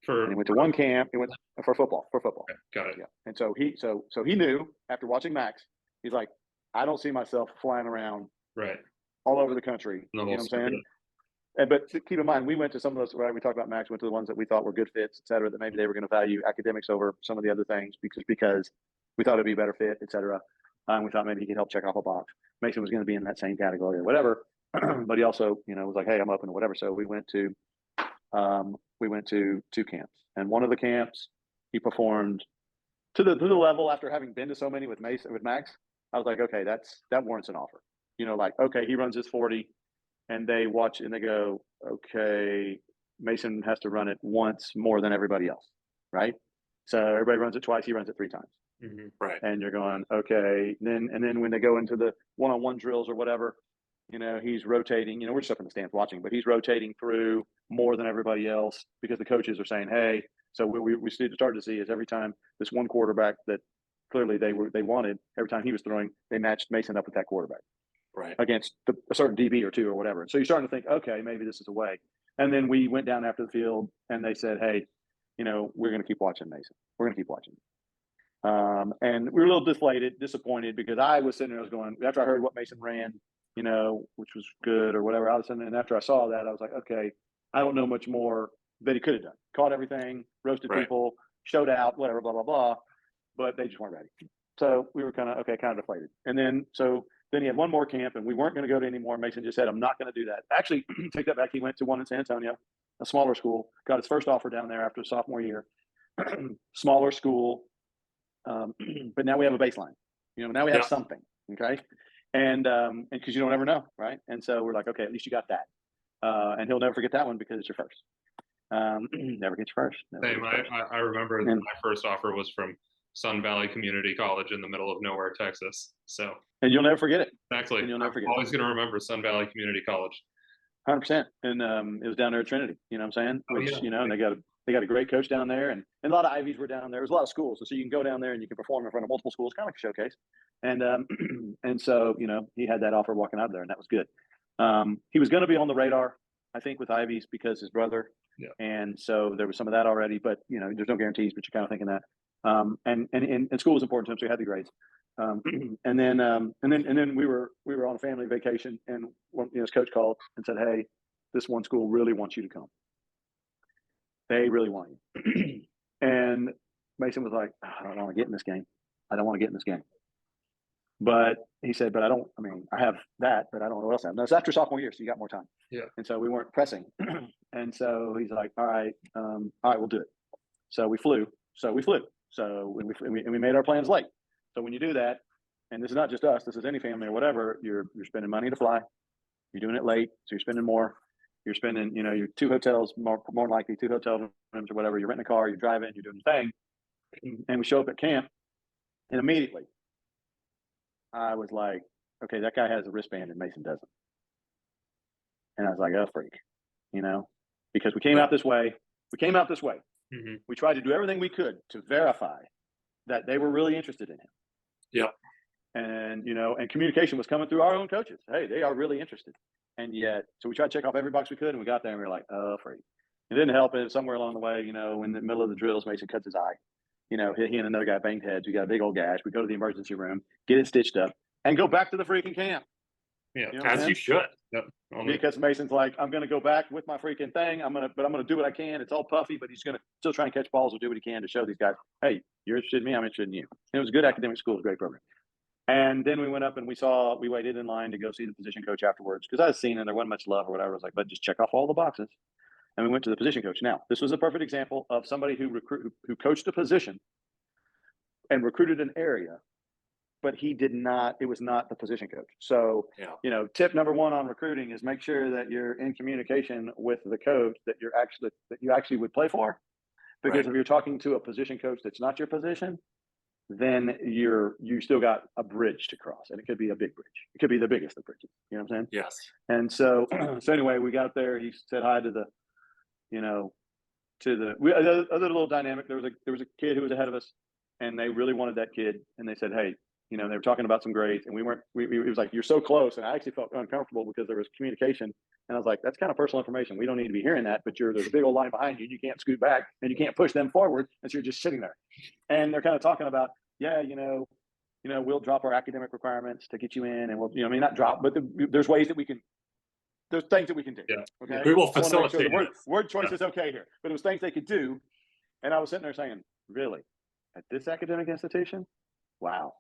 And he went to 1 camp. He went for football. Okay, got it. Yeah. And so he knew after watching Max, he's like, I don't see myself flying around all over the country. You know what I'm saying? But keep in mind, we went to some of those, right? We talked about Max, went to the ones that we thought were good fits, et cetera, that maybe they were going to value academics over some of the other things because we thought it'd be a better fit, et cetera. And we thought maybe he could help check off a box. Mason was going to be in that same category or whatever. But he also, was like, hey, I'm open to whatever. So we went to 2 camps. And one of the camps, he performed to the level after having been to so many with Max. I was like, okay, that warrants an offer. Okay, he runs his 40, and they watch and they go, okay, Mason has to run it once more than everybody else, right? So everybody runs it twice, he runs it 3 times. Mm-hmm. Right. And you're going, okay. Then when they go into the one-on-one drills or whatever, he's rotating. We're just up in the stands watching, but he's rotating through more than everybody else because the coaches are saying, hey. So we started to see is every time this one quarterback that clearly they wanted, every time he was throwing, they matched Mason up with that quarterback. Right. Against a certain DB or 2 or whatever. So you're starting to think, okay, maybe this is a way. And then we went down after the field and they said, hey, we're going to keep watching Mason. We're going to keep watching. And we were a little disappointed because I was sitting there, I was going, after I heard what Mason ran, which was good or whatever, I was sitting there, and after I saw that, I was like, okay, I don't know much more that he could have done. Caught everything, roasted Right. people, showed out, whatever, blah, blah, blah. But they just weren't ready. So we were kind of deflated. And then he had one more camp, and we weren't going to go to any more. Mason just said, I'm not going to do that. Actually, take that back. He went to one in San Antonio, a smaller school, got his first offer down there after his sophomore year. Smaller school. But now we have a baseline. Now we have something. Okay. And because you don't ever know, right? And so we're like, okay, at least you got that. And he'll never forget that one because it's your first. Never gets first. Same. I remember my first offer was from Sun Valley Community College in the middle of nowhere, Texas. So. And you'll never forget it. Exactly. And you'll never forget. I'm always going to remember Sun Valley Community College. 100%. And it was down there at Trinity. You know what I'm saying? Which and they got a great coach down there, and a lot of Ivies were down there. There's a lot of schools, so you can go down there and you can perform in front of multiple schools, kind of like a showcase. And and so he had that offer walking out of there, and that was good. He was going to be on the radar, I think, with Ivies because his brother. Yeah. And so there was some of that already, but there's no guarantees, but you're kind of thinking that. And school was important to him, so he had the grades. And then we were on a family vacation, and his coach called and said, "Hey, this one school really wants you to come. They really want you." And Mason was like, "I don't want to get in this game. I don't want to get in this game." But he said, "But I have that, but I don't know what else I have." No, it's after sophomore year, so you got more time. Yeah. And so we weren't pressing. And so he's like, all right, we'll do it. So we flew. So we made our plans late. So when you do that, and this is not just us, this is any family or whatever, you're spending money to fly. You're doing it late, so you're spending more. You're spending, your 2 hotels, more likely 2 hotel rooms or whatever. You're renting a car, you're driving, you're doing the thing. And we show up at camp, and immediately I was like, okay, that guy has a wristband and Mason doesn't. And I was like, oh, freak, because we came out this way. Mm-hmm. We tried to do everything we could to verify that they were really interested in him. Yep. And, and communication was coming through our own coaches. Hey, they are really interested. And yet, so we tried to check off every box we could, and we got there and we were like, oh, freak. It didn't help it. Somewhere along the way, in the middle of the drills, Mason cuts his eye. He and another guy banged heads. We got a big old gash. We go to the emergency room, get it stitched up, and go back to the freaking camp. Yeah, as you should. Yep. Because Mason's like, I'm going to go back with my freaking thing. I'm going to do what I can. It's all puffy, but he's going to still try and catch balls or do what he can to show these guys, hey, you're interested in me, I'm interested in you. And it was a good academic school, it was a great program. And then we went up and we waited in line to go see the position coach afterwards because I was seeing and there wasn't much love or whatever. I was like, but just check off all the boxes. And we went to the position coach. Now, this was a perfect example of somebody who coached a position and recruited an area, but it was not the position coach. So, tip number 1 on recruiting is make sure that you're in communication with the coach that you actually would play for. Because if you're talking to a position coach that's not your position, then you still got a bridge to cross, and it could be a big bridge. It could be the biggest of bridges. You know what I'm saying? Yes. And so anyway, we got there. He said hi to the other little dynamic. There was a kid who was ahead of us, and they really wanted that kid. And they said, hey, they were talking about some grades, and it was like, you're so close. And I actually felt uncomfortable because there was communication. And I was like, that's kind of personal information. We don't need to be hearing that, but there's a big old line behind you, and you can't scoot back, and you can't push them forward, and so you're just sitting there. And they're kind of talking about, we'll drop our academic requirements to get you in, and we'll, not drop, but there's ways that we can, there's things that we can do. Yeah. Okay. We will facilitate. Sure word choice is okay here, but it was things they could do. And I was sitting there saying, really, at this academic institution? Wow.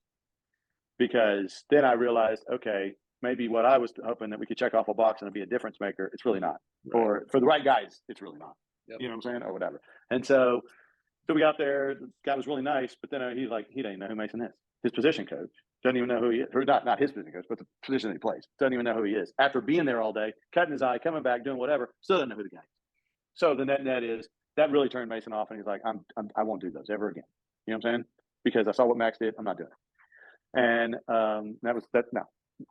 Because then I realized, okay, maybe what I was hoping that we could check off a box and it'd be a difference maker, it's really not. Right. Or for the right guys, it's really not. Yep. You know what I'm saying? Or whatever. And so we got there, the guy was really nice, but then he didn't even know who Mason is. His position coach doesn't even know who he is. Or not his position coach, but the position that he plays. Doesn't even know who he is. After being there all day, cutting his eye, coming back, doing whatever, still doesn't know who the guy is. So the net is, that really turned Mason off, and he's like, I won't do those ever again. You know what I'm saying? Because I saw what Max did, I'm not doing it. And no.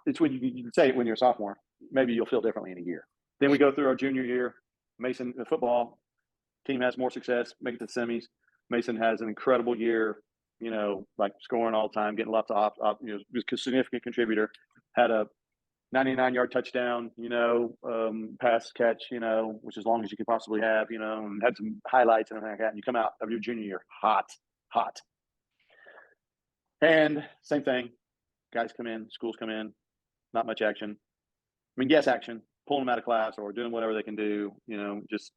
It's when you say it when you're a sophomore. Maybe you'll feel differently in a year. Then we go through our junior year. Mason, the football team has more success, make it to the semis. Mason has an incredible year, like scoring all the time, getting lots of was a significant contributor. Had a 99-yard touchdown, pass catch, which is as long as you could possibly have, and had some highlights and everything like that. And you come out of your junior year hot. And same thing, guys come in, schools come in, not much action. I mean, yes, action, pulling them out of class or doing whatever they can do, just,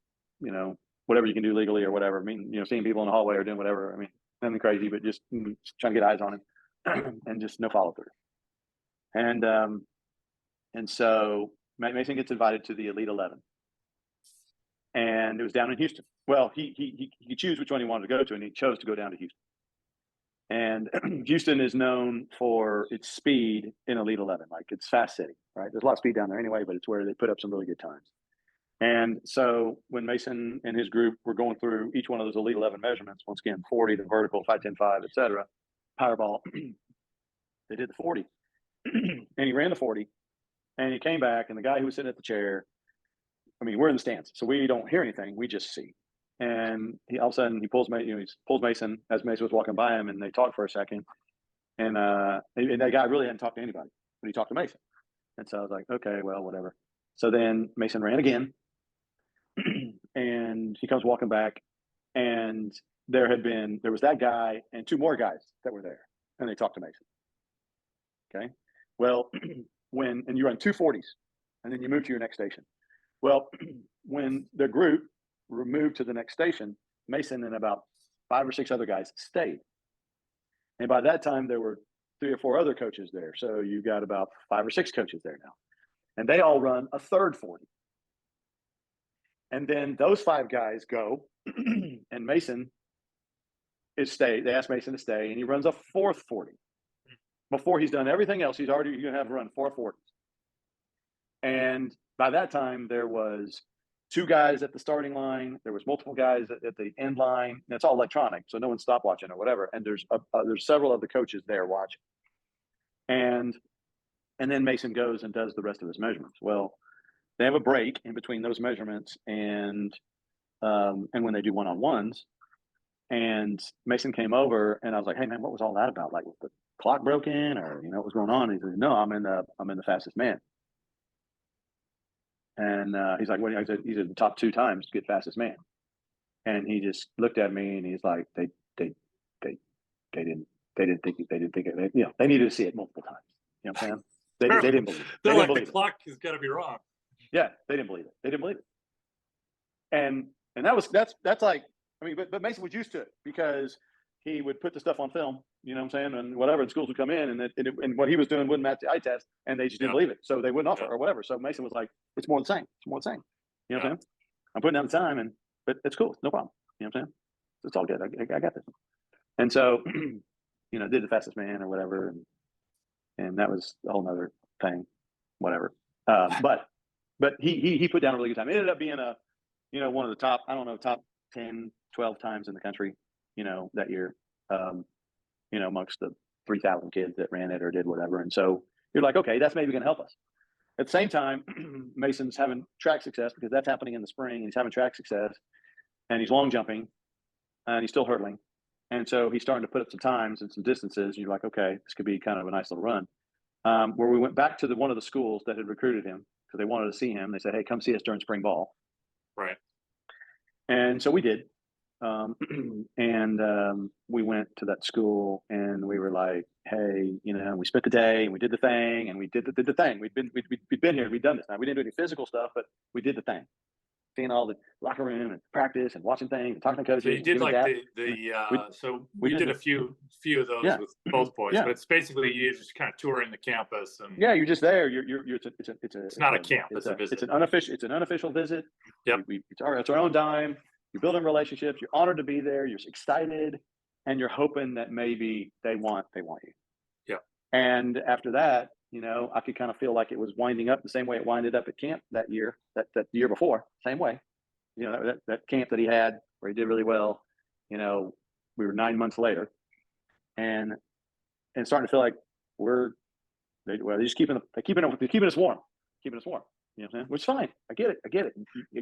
whatever you can do legally or whatever. I mean, seeing people in the hallway or doing whatever. I mean, nothing crazy, but just trying to get eyes on him and just no follow through. And so Mason gets invited to the Elite 11. And it was down in Houston. Well, he could choose which one he wanted to go to, and he chose to go down to Houston. And Houston is known for its speed in Elite 11. Like, it's fast city, right? There's a lot of speed down there anyway, but it's where they put up some really good times. And so when Mason and his group were going through each one of those Elite 11 measurements, once again, 40, the vertical, 5, 10, 5, et cetera, Powerball, they did the 40. And he ran the 40, and he came back, and the guy who was sitting at the chair, I mean, we're in the stands, so we don't hear anything. We just see. And he all of a sudden he pulls Mason as Mason was walking by him, and they talked for a second. And that guy really hadn't talked to anybody, but he talked to Mason. And so I was like, okay, well, whatever. So then Mason ran again, and he comes walking back, and there was that guy and two more guys that were there, and they talked to Mason. Okay, well, and you run 240s, and then you move to your next station. Well, when the group moved to the next station, Mason and about 5 or 6 other guys stayed. And by that time, there were 3 or 4 other coaches there. So you got about 5 or 6 coaches there now. And they all run a third 40. And then those 5 guys go, and Mason they ask Mason to stay, and he runs a fourth 40. Before he's done everything else, he's already going to have run 4 40s. And by that time, there was 2 guys at the starting line. There was multiple guys at the end line. And it's all electronic, so no one's stopwatching or whatever. And there's several of the coaches there watching. And then Mason goes and does the rest of his measurements. Well, they have a break in between those measurements and when they do one-on-ones. And Mason came over, and I was like, "Hey man, what was all that about? Like, was the clock broken, or what was going on?" And he said, "No, I'm in the fastest man." And he's like, "What?" I said, "He's in the top 2 times to get fastest man." And he just looked at me, and he's like, "They didn't think it. They needed to see it multiple times. You know what I'm saying? They didn't believe it. They're like, the clock has got to be wrong." Yeah, they didn't believe it. They didn't believe it. And that's like, I mean, but Mason was used to it because he would put the stuff on film, you know what I'm saying, and whatever, and schools would come in, and what he was doing wouldn't match the eye test, and they just didn't believe it, so they wouldn't offer or whatever. So Mason was like, "It's more the same. It's more the same." You know what I'm saying? I'm putting down the time, but it's cool, no problem. You know what I'm saying? It's all good. I got this. And so, did the fastest man or whatever, and that was a whole nother thing, whatever. But he put down a really good time. It ended up being one of the top, I don't know, top 10, 12 times in the country, that year, amongst the 3,000 kids that ran it or did whatever. And so you're like, okay, that's maybe going to help us. At the same time, Mason's having track success because that's happening in the spring, and he's having track success, and he's long jumping, and he's still hurdling. And so he's starting to put up some times and some distances. You're like, okay, this could be kind of a nice little run. Where we went back to one of the schools that had recruited him because they wanted to see him. They said, "Hey, come see us during spring ball." Right. And so we did. We went to that school, and we were like, "Hey, we spent the day, and we did the thing, and we did the thing. We'd been here, we'd done this. Now we didn't do any physical stuff, but we did the thing. Seeing all the locker room and practice and watching things and talking to coaches." So you did like we did a few of those with both boys, but it's basically you just kind of touring the campus, and you're just there. It's not a camp. It's a visit. It's an unofficial visit. Yep. It's our own dime. You're building relationships. You're honored to be there. You're excited, and you're hoping that maybe they want you. Yeah. And after that, I could kind of feel like it was winding up the same way it winded up at camp that year, that year before, same way. That camp that he had where he did really well. We were 9 months later, and starting to feel like they're just keeping us warm. You know what I'm saying? Which is fine. I get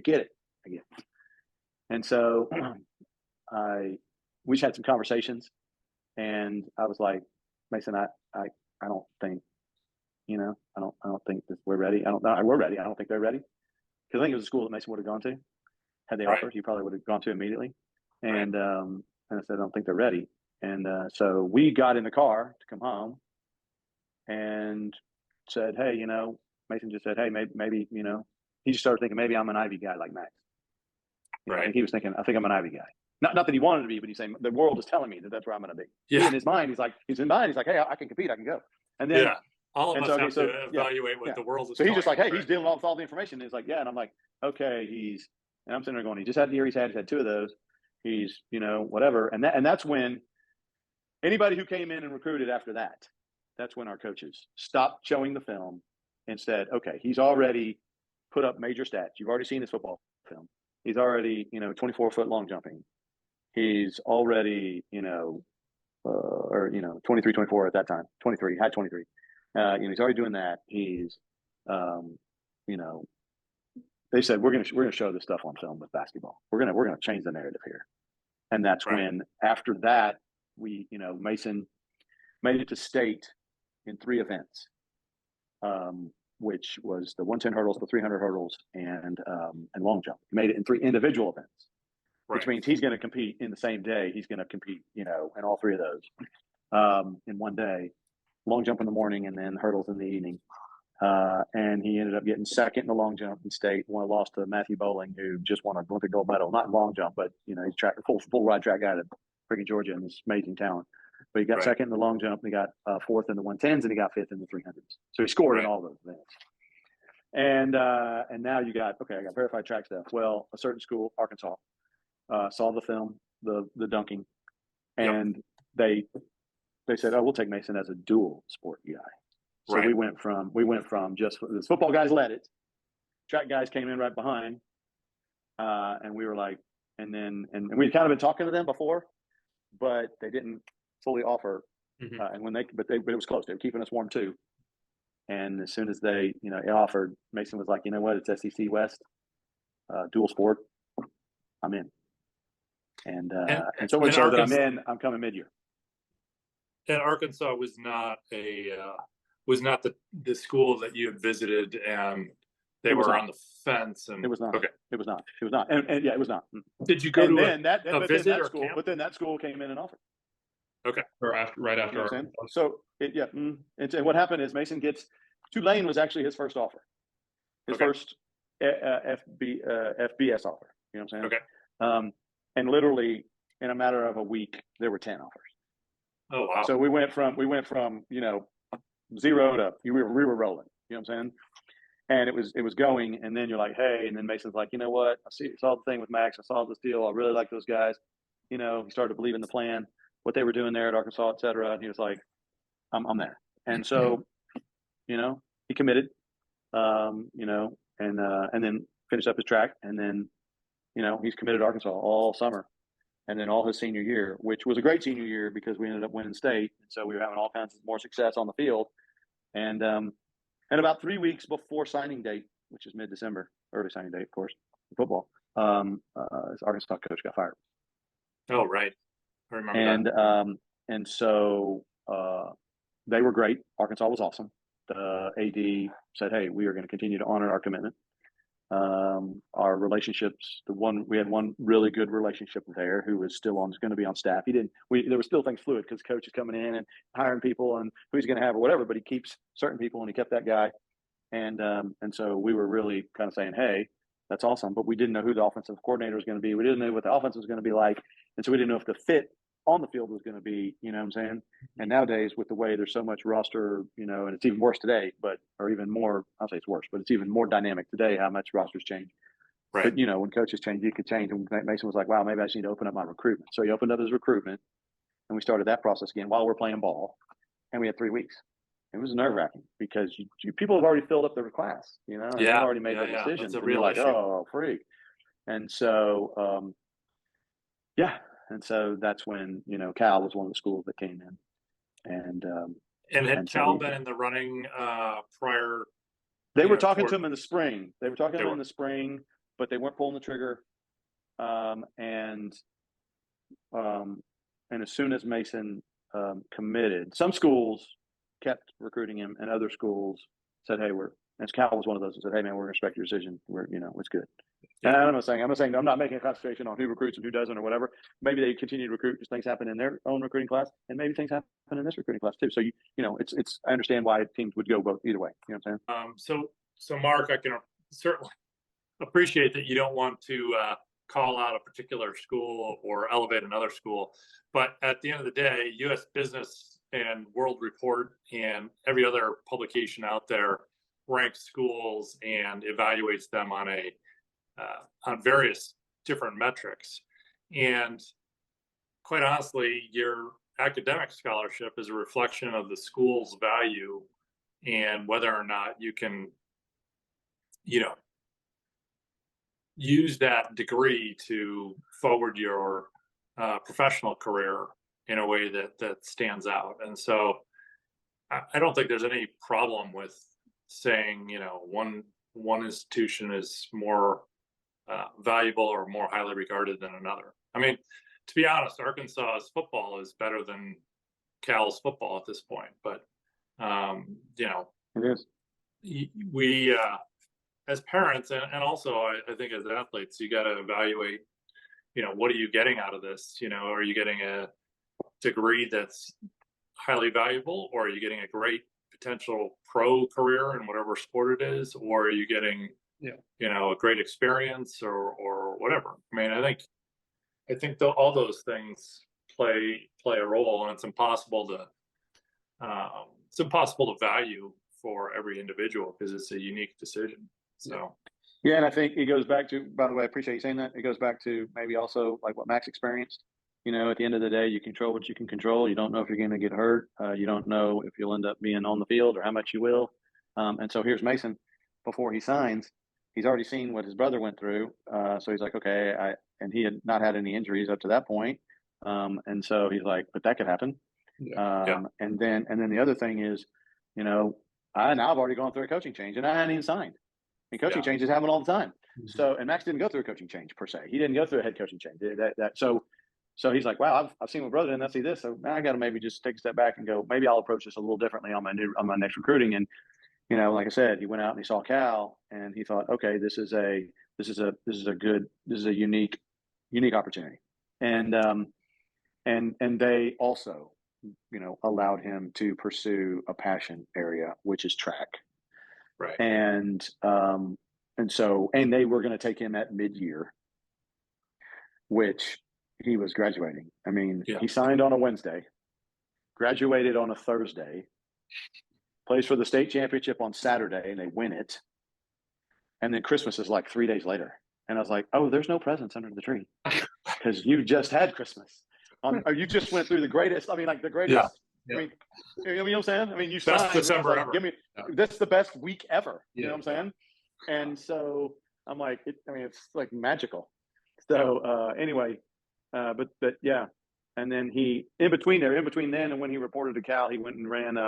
it. And so we just had some conversations, and I was like, "Mason, I don't think, I don't think we're ready. We're ready. I don't think they're ready." Because I think it was a school that Mason would have gone to. Had they offered, he probably would have gone to immediately. And I said, "I don't think they're ready." And so we got in the car to come home and said, hey, Mason just said, hey, maybe, he just started thinking maybe I'm an Ivy guy like Max. I think he was thinking, I think I'm an Ivy guy. Not that he wanted to be, but he's saying the world is telling me that that's where I'm going to be. Yeah. In his mind, he's like, hey, I can compete, I can go. And then, all of us have to evaluate what the world is. So he's just like, hey, he's dealing with all the information. And he's like, yeah, and I'm like, okay, and I'm sitting there going, he just had the year he's had 2 of those. He's, whatever, and that's when anybody who came in and recruited after that, that's when our coaches stopped showing the film and said, okay, he's already put up major stats. You've already seen his football film. He's already, 24-foot long jumping. He's already, 23, 24 at that time, 23, had 23. He's already doing that. He's, they said, we're going to show this stuff on film with basketball. We're going to change the narrative here. And that's when, after that, we, Mason made it to state in 3 events, which was the 110 hurdles, the 300 hurdles, and long jump. He made it in 3 individual events, which means he's going to compete in the same day. He's going to compete, in all 3 of those in one day. Long jump in the morning and then hurdles in the evening. And he ended up getting second in the long jump in state. Lost to Matthew Bowling, who just won an Olympic gold medal, not in long jump, but he's full ride track guy at freaking Georgia and is amazing talent. But he got second in the long jump, and he got 4th in the 110s, and he got 5th in the 300s. So he scored in all those events. And now I got verified track stuff. Well, a certain school, Arkansas, saw the film, the dunking, and they said, "Oh, we'll take Mason as a dual sport guy." So we went from just the football guys led it, track guys came in right behind, and we were like, and we'd kind of been talking to them before, but they didn't fully offer. But it was close. They were keeping us warm too. And as soon as they, offered, Mason was like, you know what, it's SEC West, dual sport, I'm in. And so much so that I'm coming mid-year. And Arkansas was not the school that you had visited, and they were on the fence. And it was not. Okay. It was not. And yeah, it was not. Did you go to a visit or school? camp? But then that school came in and offered. Okay. Or right after. You know what I'm saying? So and what happened is Mason gets Tulane was actually his first offer, his first FBS offer. You know what I'm saying? Okay. And literally in a matter of a week, there were 10 offers. Oh wow! So we went from 0 to we were rolling. You know what I'm saying? And it was going, and then you're like, hey, and then Mason's like, you know what? Saw the thing with Max. I saw this deal. I really like those guys. He started to believe in the plan, what they were doing there at Arkansas, et cetera. And he was like, I'm there. And so, he committed, and then finished up his track, and then, he's committed to Arkansas all summer. And then all his senior year, which was a great senior year because we ended up winning state. And so we were having all kinds of more success on the field. And about 3 weeks before signing date, which is mid-December, early signing date, of course, in football, his Arkansas coach got fired. Oh, right. I remember that. And so they were great. Arkansas was awesome. The AD said, hey, we are going to continue to honor our commitment. Our relationships, we had one really good relationship there who was still going to be on staff. There were still things fluid because coach is coming in and hiring people and who he's going to have or whatever, but he keeps certain people and he kept that guy. And so we were really kind of saying, hey, that's awesome. But we didn't know who the offensive coordinator was going to be. We didn't know what the offense was going to be like. And so we didn't know if the fit on the field was going to be, you know what I'm saying? And nowadays with the way there's so much roster, and it's even worse today, or even more, I'll say it's worse, but it's even more dynamic today, how much rosters change. Right. But, when coaches change, you could change. And Mason was like, wow, maybe I just need to open up my recruitment. So he opened up his recruitment and we started that process again while we're playing ball. And we had 3 weeks. It was nerve wracking because people have already filled up their class, and they've already made their decisions. That's a real issue. Oh, freak. And so, And so that's when, Cal was one of the schools that came in. And had Cal been in the running prior? They were talking to him in the spring. They were talking to him in the spring, but they weren't pulling the trigger. And as soon as Mason committed, some schools kept recruiting him and other schools said, hey, Cal was one of those that said, hey, man, we're going to respect your decision. It's good. And I'm not making a classification on who recruits and who doesn't or whatever. Maybe they continue to recruit because things happen in their own recruiting class, and maybe things happen in this recruiting class too. So it's I understand why teams would go both either way. You know what I'm saying? So Mark, I can certainly appreciate that you don't want to call out a particular school or elevate another school, but at the end of the day, U.S. Business and World Report and every other publication out there ranks schools and evaluates them on various different metrics. And quite honestly, your academic scholarship is a reflection of the school's value and whether or not you can, use that degree to forward your professional career in a way that stands out. And so I don't think there's any problem with saying, one institution is more valuable or more highly regarded than another. I mean, to be honest, Arkansas's football is better than Cal's football at this point. But It is. we as parents and also I think as athletes, you got to evaluate, what are you getting out of this? Are you getting a degree that's highly valuable, or are you getting a great potential pro career in whatever sport it is, or are you getting a great experience or whatever? I mean, I think all those things play a role, and it's impossible to value for every individual because it's a unique decision. So yeah, and I think it goes back to, by the way, I appreciate you saying that. It goes back to maybe also like what Max experienced. At the end of the day, you control what you can control. You don't know if you're going to get hurt. You don't know if you'll end up being on the field or how much you will. And so here's Mason. Before he signs, he's already seen what his brother went through. So he's like, okay, and he had not had any injuries up to that point. And so he's like, but that could happen. And then the other thing is, I've already gone through a coaching change and I hadn't even signed. And coaching changes happen all the time. Mm-hmm. So, and Max didn't go through a coaching change per se. He didn't go through a head coaching change. So he's like, wow, I've seen my brother and I see this. So now I got to maybe just take a step back and go, maybe I'll approach this a little differently on my next recruiting. And, like I said, he went out and he saw Cal and he thought, okay, this is a unique opportunity. And they also, allowed him to pursue a passion area, which is track. Right. And they were going to take him at mid-year, which he was graduating. I mean, He signed on a Wednesday, graduated on a Thursday, plays for the state championship on Saturday, and they win it. And then Christmas is like 3 days later. And I was like, oh, there's no presents under the tree because you just had Christmas. Or you just went through the greatest. I mean, like the greatest. Yeah. I mean, you know what I'm saying? I mean, you best signed, December like, ever. That's the best week ever. You know what I'm saying? And so I'm like, it's like magical. So anyway, but yeah. And then in between then and when he reported to Cal, he went and ran.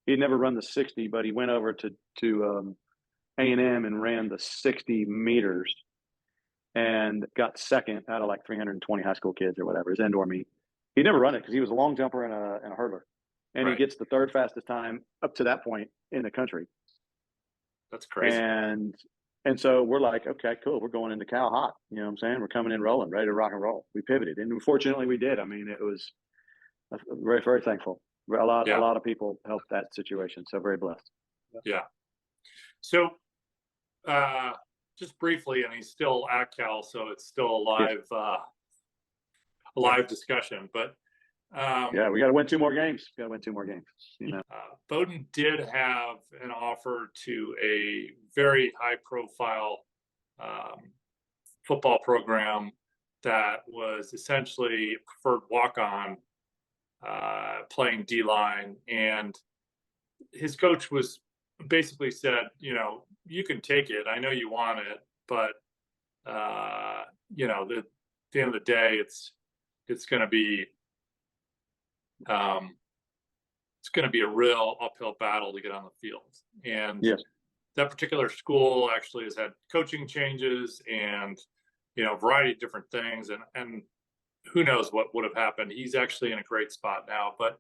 He'd never run the 60, but he went over to A&M and ran the 60 meters and got second out of like 320 high school kids or whatever, his indoor meet. He'd never run it because he was a long jumper and a hurdler. And He gets the third fastest time up to that point in the country. That's crazy. And so we're like, okay, cool. We're going into Cal hot. You know what I'm saying? We're coming in rolling, ready to rock and roll. We pivoted. And fortunately we did. I mean, it was very, very thankful. A lot of people helped that situation. So very blessed. Yeah. So just briefly, and he's still at Cal, so it's still a live discussion, but we got to win 2 more games. Bowdoin did have an offer to a very high profile football program that was essentially a preferred walk-on playing D-line, and his coach was basically said, you can take it. I know you want it, but at the end of the day, it's going to be a real uphill battle to get on the field. And that particular school actually has had coaching changes and a variety of different things, and who knows what would have happened. He's actually in a great spot now, but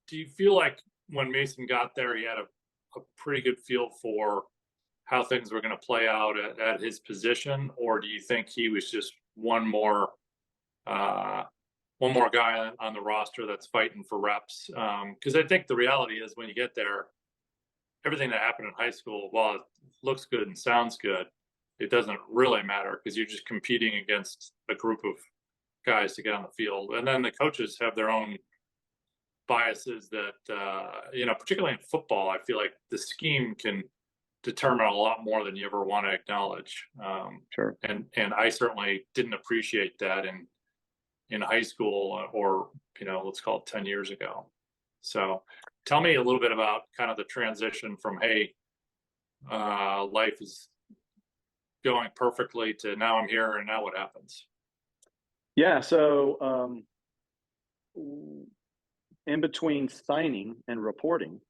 do you feel like when Mason got there, he had a pretty good feel for how things were going to play out at his position, or do you think he was just uh, one more guy on the roster that's fighting for reps? Because I think the reality is when you get there, everything that happened in high school, while it looks good and sounds good, it doesn't really matter because you're just competing against a group of guys to get on the field. And then the coaches have their own biases that, particularly in football, I feel like the scheme can determine a lot more than you ever want to acknowledge. Sure. And I certainly didn't appreciate that in high school or, let's call it 10 years ago. So tell me a little bit about kind of the transition from, hey, life is going perfectly to now I'm here and now what happens? Yeah. So in between signing and reporting,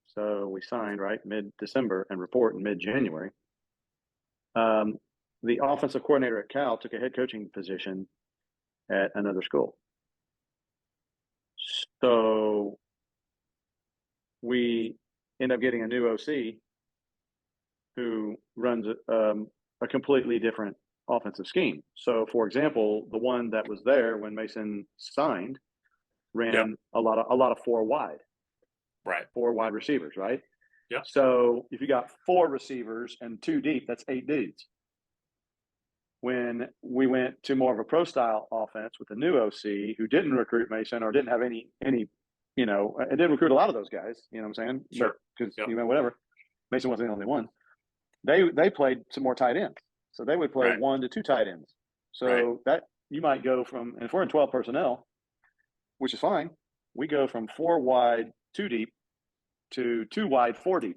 so we signed right mid-December and report in mid-January. The offensive coordinator at Cal took a head coaching position at another school. So we end up getting a new OC who runs a completely different offensive scheme. So, for example, the one that was there when Mason signed ran a lot of four wide receivers, right? Yeah. So if you got four receivers and two deep, that's 8 dudes. When we went to more of a pro style offense with a new OC who didn't recruit Mason or didn't have any, it didn't recruit a lot of those guys, you know what I'm saying? Sure. Because, whatever. Mason wasn't the only one. They played some more tight ends. So they would play 1 to 2 tight ends. So that you might go from, and if we're in 12 personnel, which is fine, we go from 4 wide, 2 deep to 2 wide, 4 deep.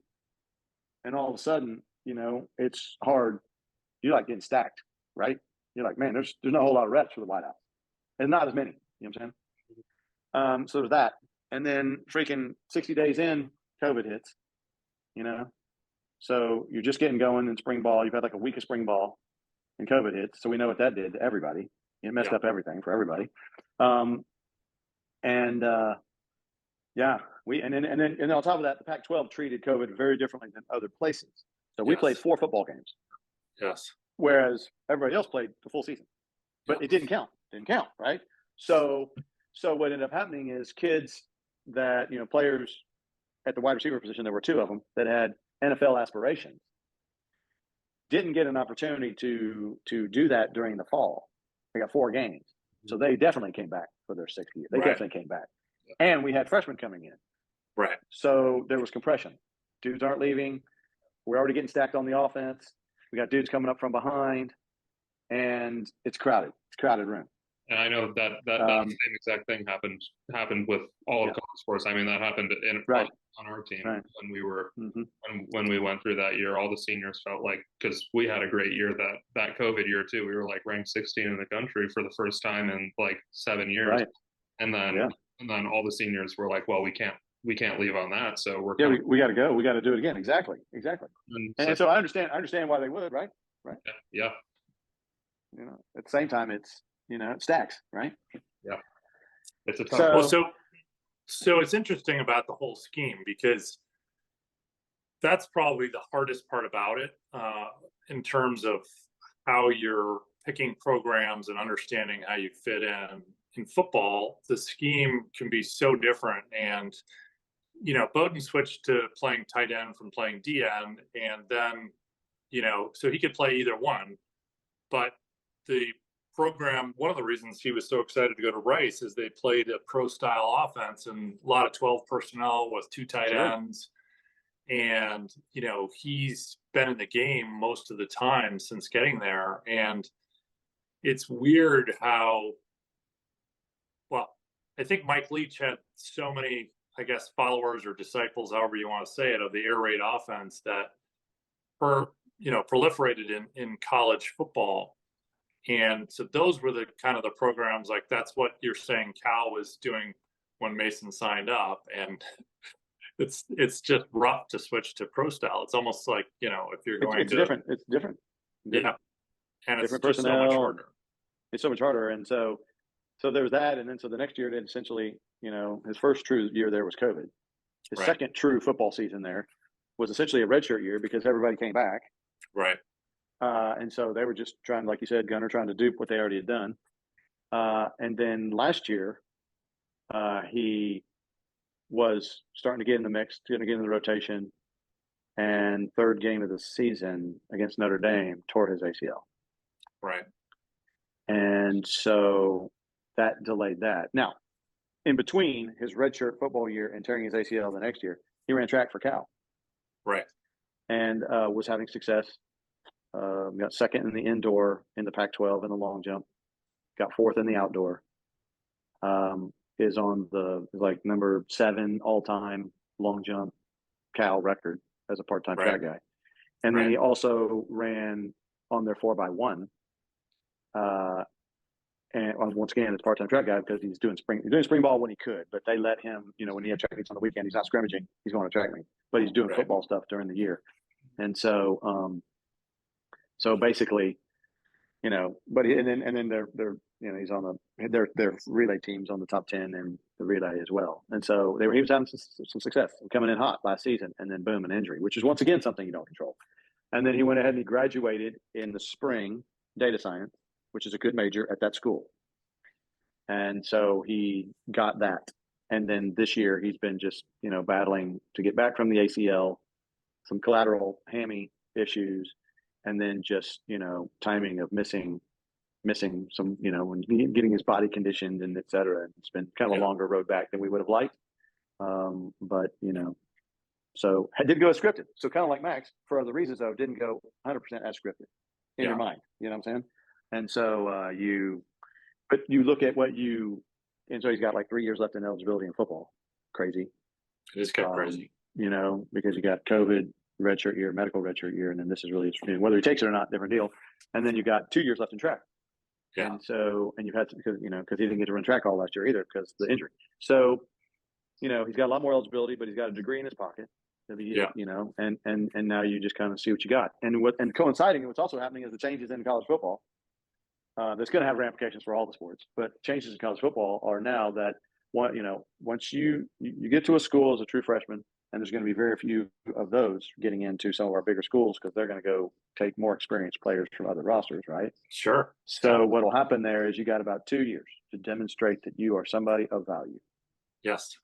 And all of a sudden, it's hard. You're like getting stacked, right? You're like, man, there's not a whole lot of reps for the wideouts. And not as many, you know what I'm saying? So there's that. And then freaking 60 days in, COVID hits, So you're just getting going in spring ball. You've had like a week of spring ball and COVID hits. So we know what that did to everybody. It messed up everything for everybody. And then on top of that, the Pac-12 treated COVID very differently than other places. So we played 4 football games. Yes. Whereas everybody else played the full season, but it didn't count. Right? So what ended up happening is kids that players at the wide receiver position, there were 2 of them that had NFL aspirations, didn't get an opportunity to do that during the fall. They got 4 games, so they definitely came back for their 6th year. They definitely came back, and we had freshmen coming in. Right. So there was compression. Dudes aren't leaving. We're already getting stacked on the offense. We got dudes coming up from behind, and it's crowded. It's a crowded room. And I know that same exact thing happened with all of college sports. I mean, that happened on our team when we were when we went through that year. All the seniors felt like, because we had a great year that COVID year too. We were like ranked 16 in the country for the first time in like 7 years, and then all the seniors were like, well, we can't leave on that. So we got to go. We got to do it again. Exactly. And so I understand why they would, right? Yeah. At the same time, it's it stacks, right? Yeah. It's a tough. So it's interesting about the whole scheme because that's probably the hardest part about it in terms of how you're picking programs and understanding how you fit in. In football, the scheme can be so different. And, Bowden switched to playing tight end from playing DN. And then, so he could play either one. But the program, one of the reasons he was so excited to go to Rice is they played a pro style offense and a lot of 12 personnel with 2 tight ends. And, he's been in the game most of the time since getting there. And it's weird how, I think Mike Leach had so many, I guess, followers or disciples, however you want to say it, of the air raid offense that proliferated in college football. And so those were the kind of the programs, like that's what you're saying Cal was doing when Mason signed up. And it's just rough to switch to pro style. It's almost like, if you're going it's different. It's different. Yeah. And different it's just personnel. so much harder. It's so much harder. And so there's that. And then so the next year, essentially, his first true year there was COVID. His second true football season there was essentially a redshirt year because everybody came back. Right. And so they were just trying, like you said, Gunner, trying to dupe what they already had done. And then last year, he was starting to get in the mix, starting to get in the rotation. And third game of the season against Notre Dame, tore his ACL. Right. And so that delayed that. Now, in between his redshirt football year and tearing his ACL the next year, he ran track for Cal. Right. And was having success. Got second in the indoor in the Pac-12 in the long jump. Got fourth in the outdoor. Is on the like number 7 all-time long jump Cal record as a part-time track guy. And then he also ran on their 4x1. And once again, as part-time track guy because he's doing spring ball when he could, but they let him, when he had track meets on the weekend, he's not scrimmaging, he's going to track meet, but he's doing football stuff during the year. And so, so basically, but and then they're he's on their relay teams on the top 10 in the relay as well. And so he was having some success coming in hot last season, and then boom, an injury, which is once again something you don't control. And then he went ahead and he graduated in the spring data science, which is a good major at that school. And so he got that. And then this year he's been just, battling to get back from the ACL, some collateral hammy issues, and then just, timing of missing some, when getting his body conditioned and et cetera. And it's been kind of a longer road back than we would have liked. But, so I did go as scripted. So kind of like Max, for other reasons though, didn't go 100% as scripted in your mind. You know what I'm saying? And so but you look at and so he's got like 3 years left in eligibility in football. Crazy. It is kind of crazy. Because you got COVID, redshirt year, medical redshirt year, and then this is really whether he takes it or not, different deal. And then you got 2 years left in track. Yeah. And so, and you've had to, because he didn't get to run track all last year either because of the injury. So, he's got a lot more eligibility, but he's got a degree in his pocket. And now you just kind of see what you got. And coinciding with what's also happening is the changes in college football. That's going to have ramifications for all the sports, but changes in college football are now that once you get to a school as a true freshman, and there's going to be very few of those getting into some of our bigger schools because they're going to go take more experienced players from other rosters, right? Sure. So what will happen there is you got about 2 years to demonstrate that you are somebody of value. Yes.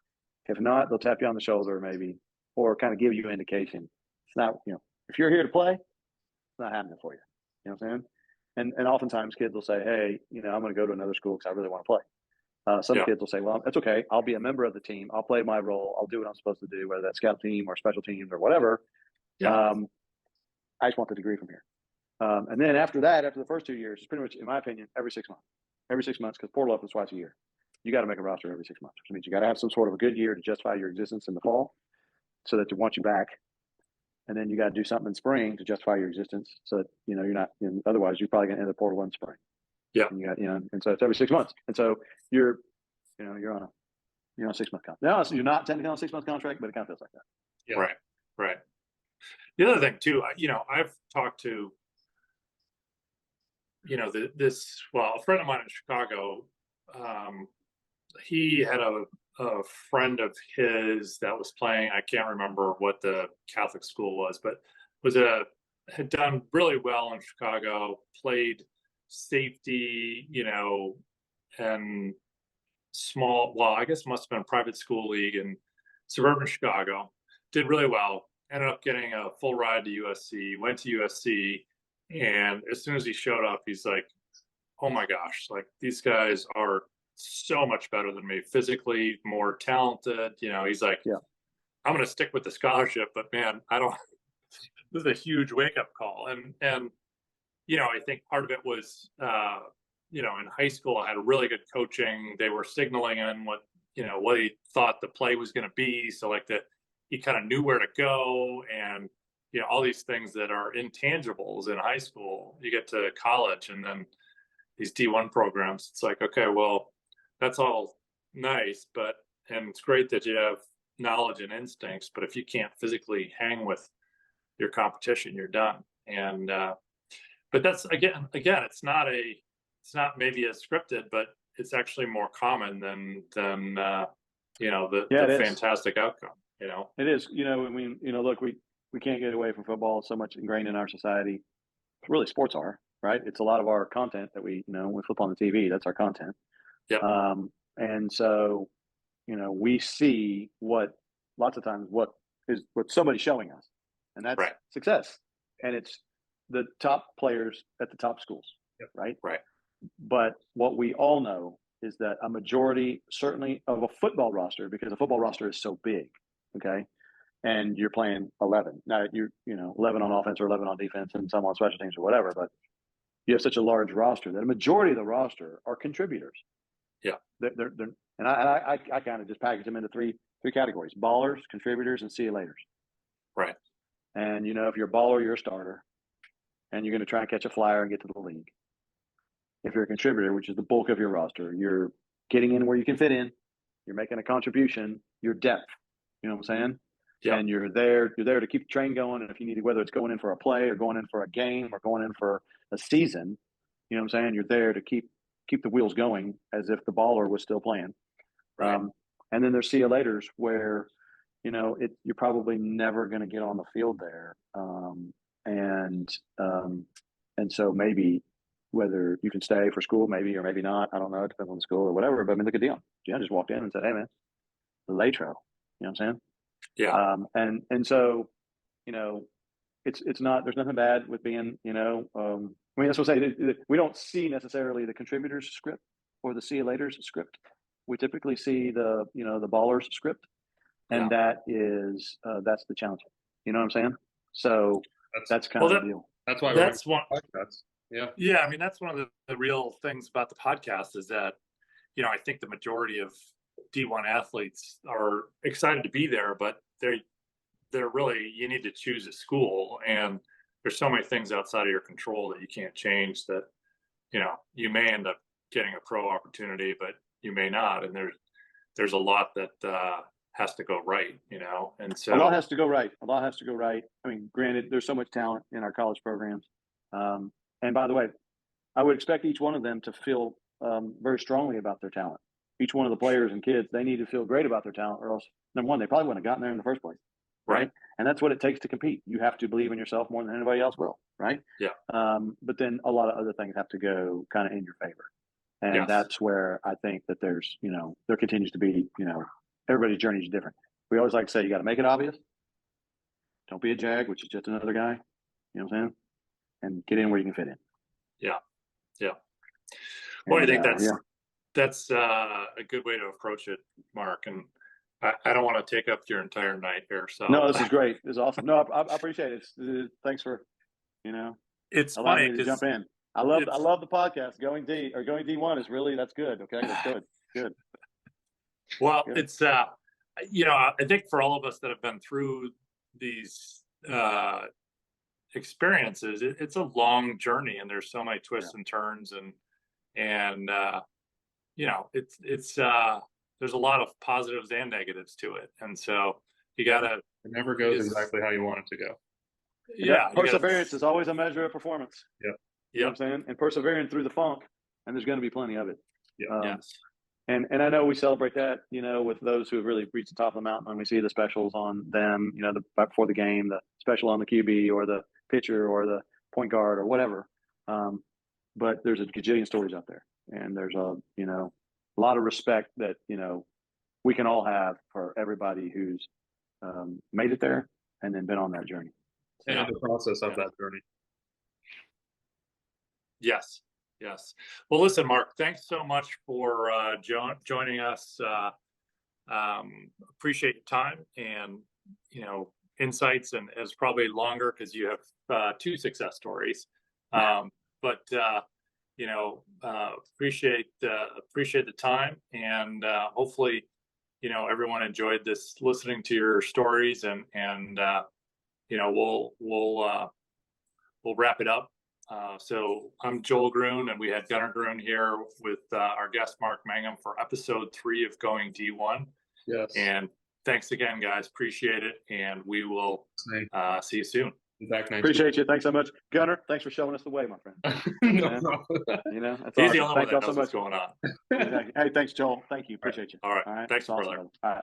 If not, they'll tap you on the shoulder maybe, or kind of give you an indication. It's not, if you're here to play, it's not happening for you. You know what I'm saying? And oftentimes kids will say, hey, I'm going to go to another school because I really want to play. Some kids will say, well, that's okay. I'll be a member of the team. I'll play my role. I'll do what I'm supposed to do, whether that's scout team or special teams or whatever. Yeah. I just want the degree from here. And then after that, after the first 2 years, it's pretty much, in my opinion, every 6 months. Every 6 months, because portal opens twice a year. You got to make a roster every 6 months, which means you got to have some sort of a good year to justify your existence in the fall so that they want you back. And then you got to do something in spring to justify your existence so that, you're not, otherwise you're probably going to enter the portal in spring. Yeah. And you got, and so it's every 6 months. And so you're on a 6 month contract. No, you're not technically on a 6 month contract, but it kind of feels like that. Yeah. Right. The other thing too, I've talked to, a friend of mine in Chicago, he had a friend of his that was playing, I can't remember what the Catholic school was, but had done really well in Chicago, played safety, and I guess must have been a private school league in suburban Chicago, did really well, ended up getting a full ride to USC, went to USC, and as soon as he showed up, he's like, oh my gosh, like these guys are so much better than me, physically more talented. He's like, I'm going to stick with the scholarship, but man, this is a huge wake up call. And I think part of it was, in high school, I had really good coaching. They were signaling in what he thought the play was going to be. So like he kind of knew where to go, and, all these things that are intangibles in high school, you get to college and then these D1 programs, it's like, okay, well, that's all nice, and it's great that you have knowledge and instincts, but if you can't physically hang with your competition, you're done. And, but that's again, it's not maybe as scripted, but it's actually more common than the it fantastic outcome, It is, look, we can't get away from football. It's so much ingrained in our society. Really, sports are, right? It's a lot of our content that we, we flip on the TV. That's our content. Yep. And so, we see lots of times what somebody's showing us, and that's Right. success. And it's the top players at the top schools, Yep. right? Right. But what we all know is that a majority, certainly of a football roster, because a football roster is so big, okay, and you're playing 11. Now you're 11 on offense or 11 on defense and some on special teams or whatever, but you have such a large roster that a majority of the roster are contributors. Yeah. They're and I kind of just package them into three categories: ballers, contributors, and see you laters. Right. And if you're a baller, you're a starter, and you're going to try and catch a flyer and get to the league. If you're a contributor, which is the bulk of your roster, you're getting in where you can fit in. You're making a contribution. You're depth. You know what I'm saying? Yeah. And you're there to keep the train going. And if you need, whether it's going in for a play or going in for a game or going in for a season, you know what I'm saying? You're there to keep the wheels going as if the baller was still playing. Right. And then there's see you laters where, you're probably never going to get on the field there. And so maybe whether you can stay for school, maybe, or maybe not, I don't know. It depends on the school or whatever. But I mean, look at Dion. Dion just walked in and said, "Hey man, the Latro." You know what I'm saying? Yeah. And so, it's not, there's nothing bad with being, I mean, that's what I say. We don't see necessarily the contributors script or the see you laters script. We typically see the ballers script, and that's the challenge. You know what I'm saying? So that's kind of the deal. That's why that's one. Podcasts. Yeah. Yeah. I mean, that's one of the real things about the podcast is that, I think the majority of D1 athletes are excited to be there, but they're really, you need to choose a school, and there's so many things outside of your control that you can't change that, you may end up getting a pro opportunity, but you may not. And there's a lot that has to go right, and so a lot has to go right. I mean, granted, there's so much talent in our college programs. And by the way, I would expect each one of them to feel very strongly about their talent. Each one of the players and kids, they need to feel great about their talent, or else, number one, they probably wouldn't have gotten there in the first place. Right. And that's what it takes to compete. You have to believe in yourself more than anybody else will. Right. Yeah. But then a lot of other things have to go kind of in your favor. And that's where I think that there's, there continues to be, everybody's journey is different. We always like to say, you got to make it obvious. Don't be a jag, which is just another guy. You know what I'm saying? And get in where you can fit in. Yeah. Yeah. Well, I think and, that's a good way to approach it, Mark. And I don't want to take up your entire night here. So no, this is great. This is awesome. No, I appreciate it. Thanks for, it's allowing funny me to jump in. I love the podcast. Going D1 is really, that's good. Okay, that's good. Well, good. It's I think for all of us that have been through these experiences, it's a long journey, and there's so many twists and turns, and it's there's a lot of positives and negatives to it, and so you gotta. It never goes exactly how you want it to go. Yeah, perseverance is always a measure of performance. Yeah, you know what I'm saying, and persevering through the funk, and there's going to be plenty of it. Yeah. Yes. And I know we celebrate that, with those who have really reached the top of the mountain, when we see the specials on them, right before the game, the special on the QB or the pitcher or the point guard or whatever. But there's a gajillion stories out there, and there's a lot of respect that, we can all have for everybody who's made it there and then been on that journey. And in the process of that journey. Yes. Well, listen, Mark, thanks so much for joining us. Appreciate your time and, insights, and it's probably longer because you have 2 success stories. But appreciate the time, and hopefully, everyone enjoyed this, listening to your stories, and we'll wrap it up. So I'm Joel Grun, and we had Gunnar Grun here with our guest Mark Mangum for episode 3 of Going D1. Yes. And thanks again, guys. Appreciate it, and we will see you soon. Appreciate you. Thanks so much, Gunnar. Thanks for showing us the way, my friend. No problem. That's He's awesome. the only one that knows what's going on. Hey, thanks, Joel. Thank you. Appreciate you. All right. Thanks, awesome, brother. All right.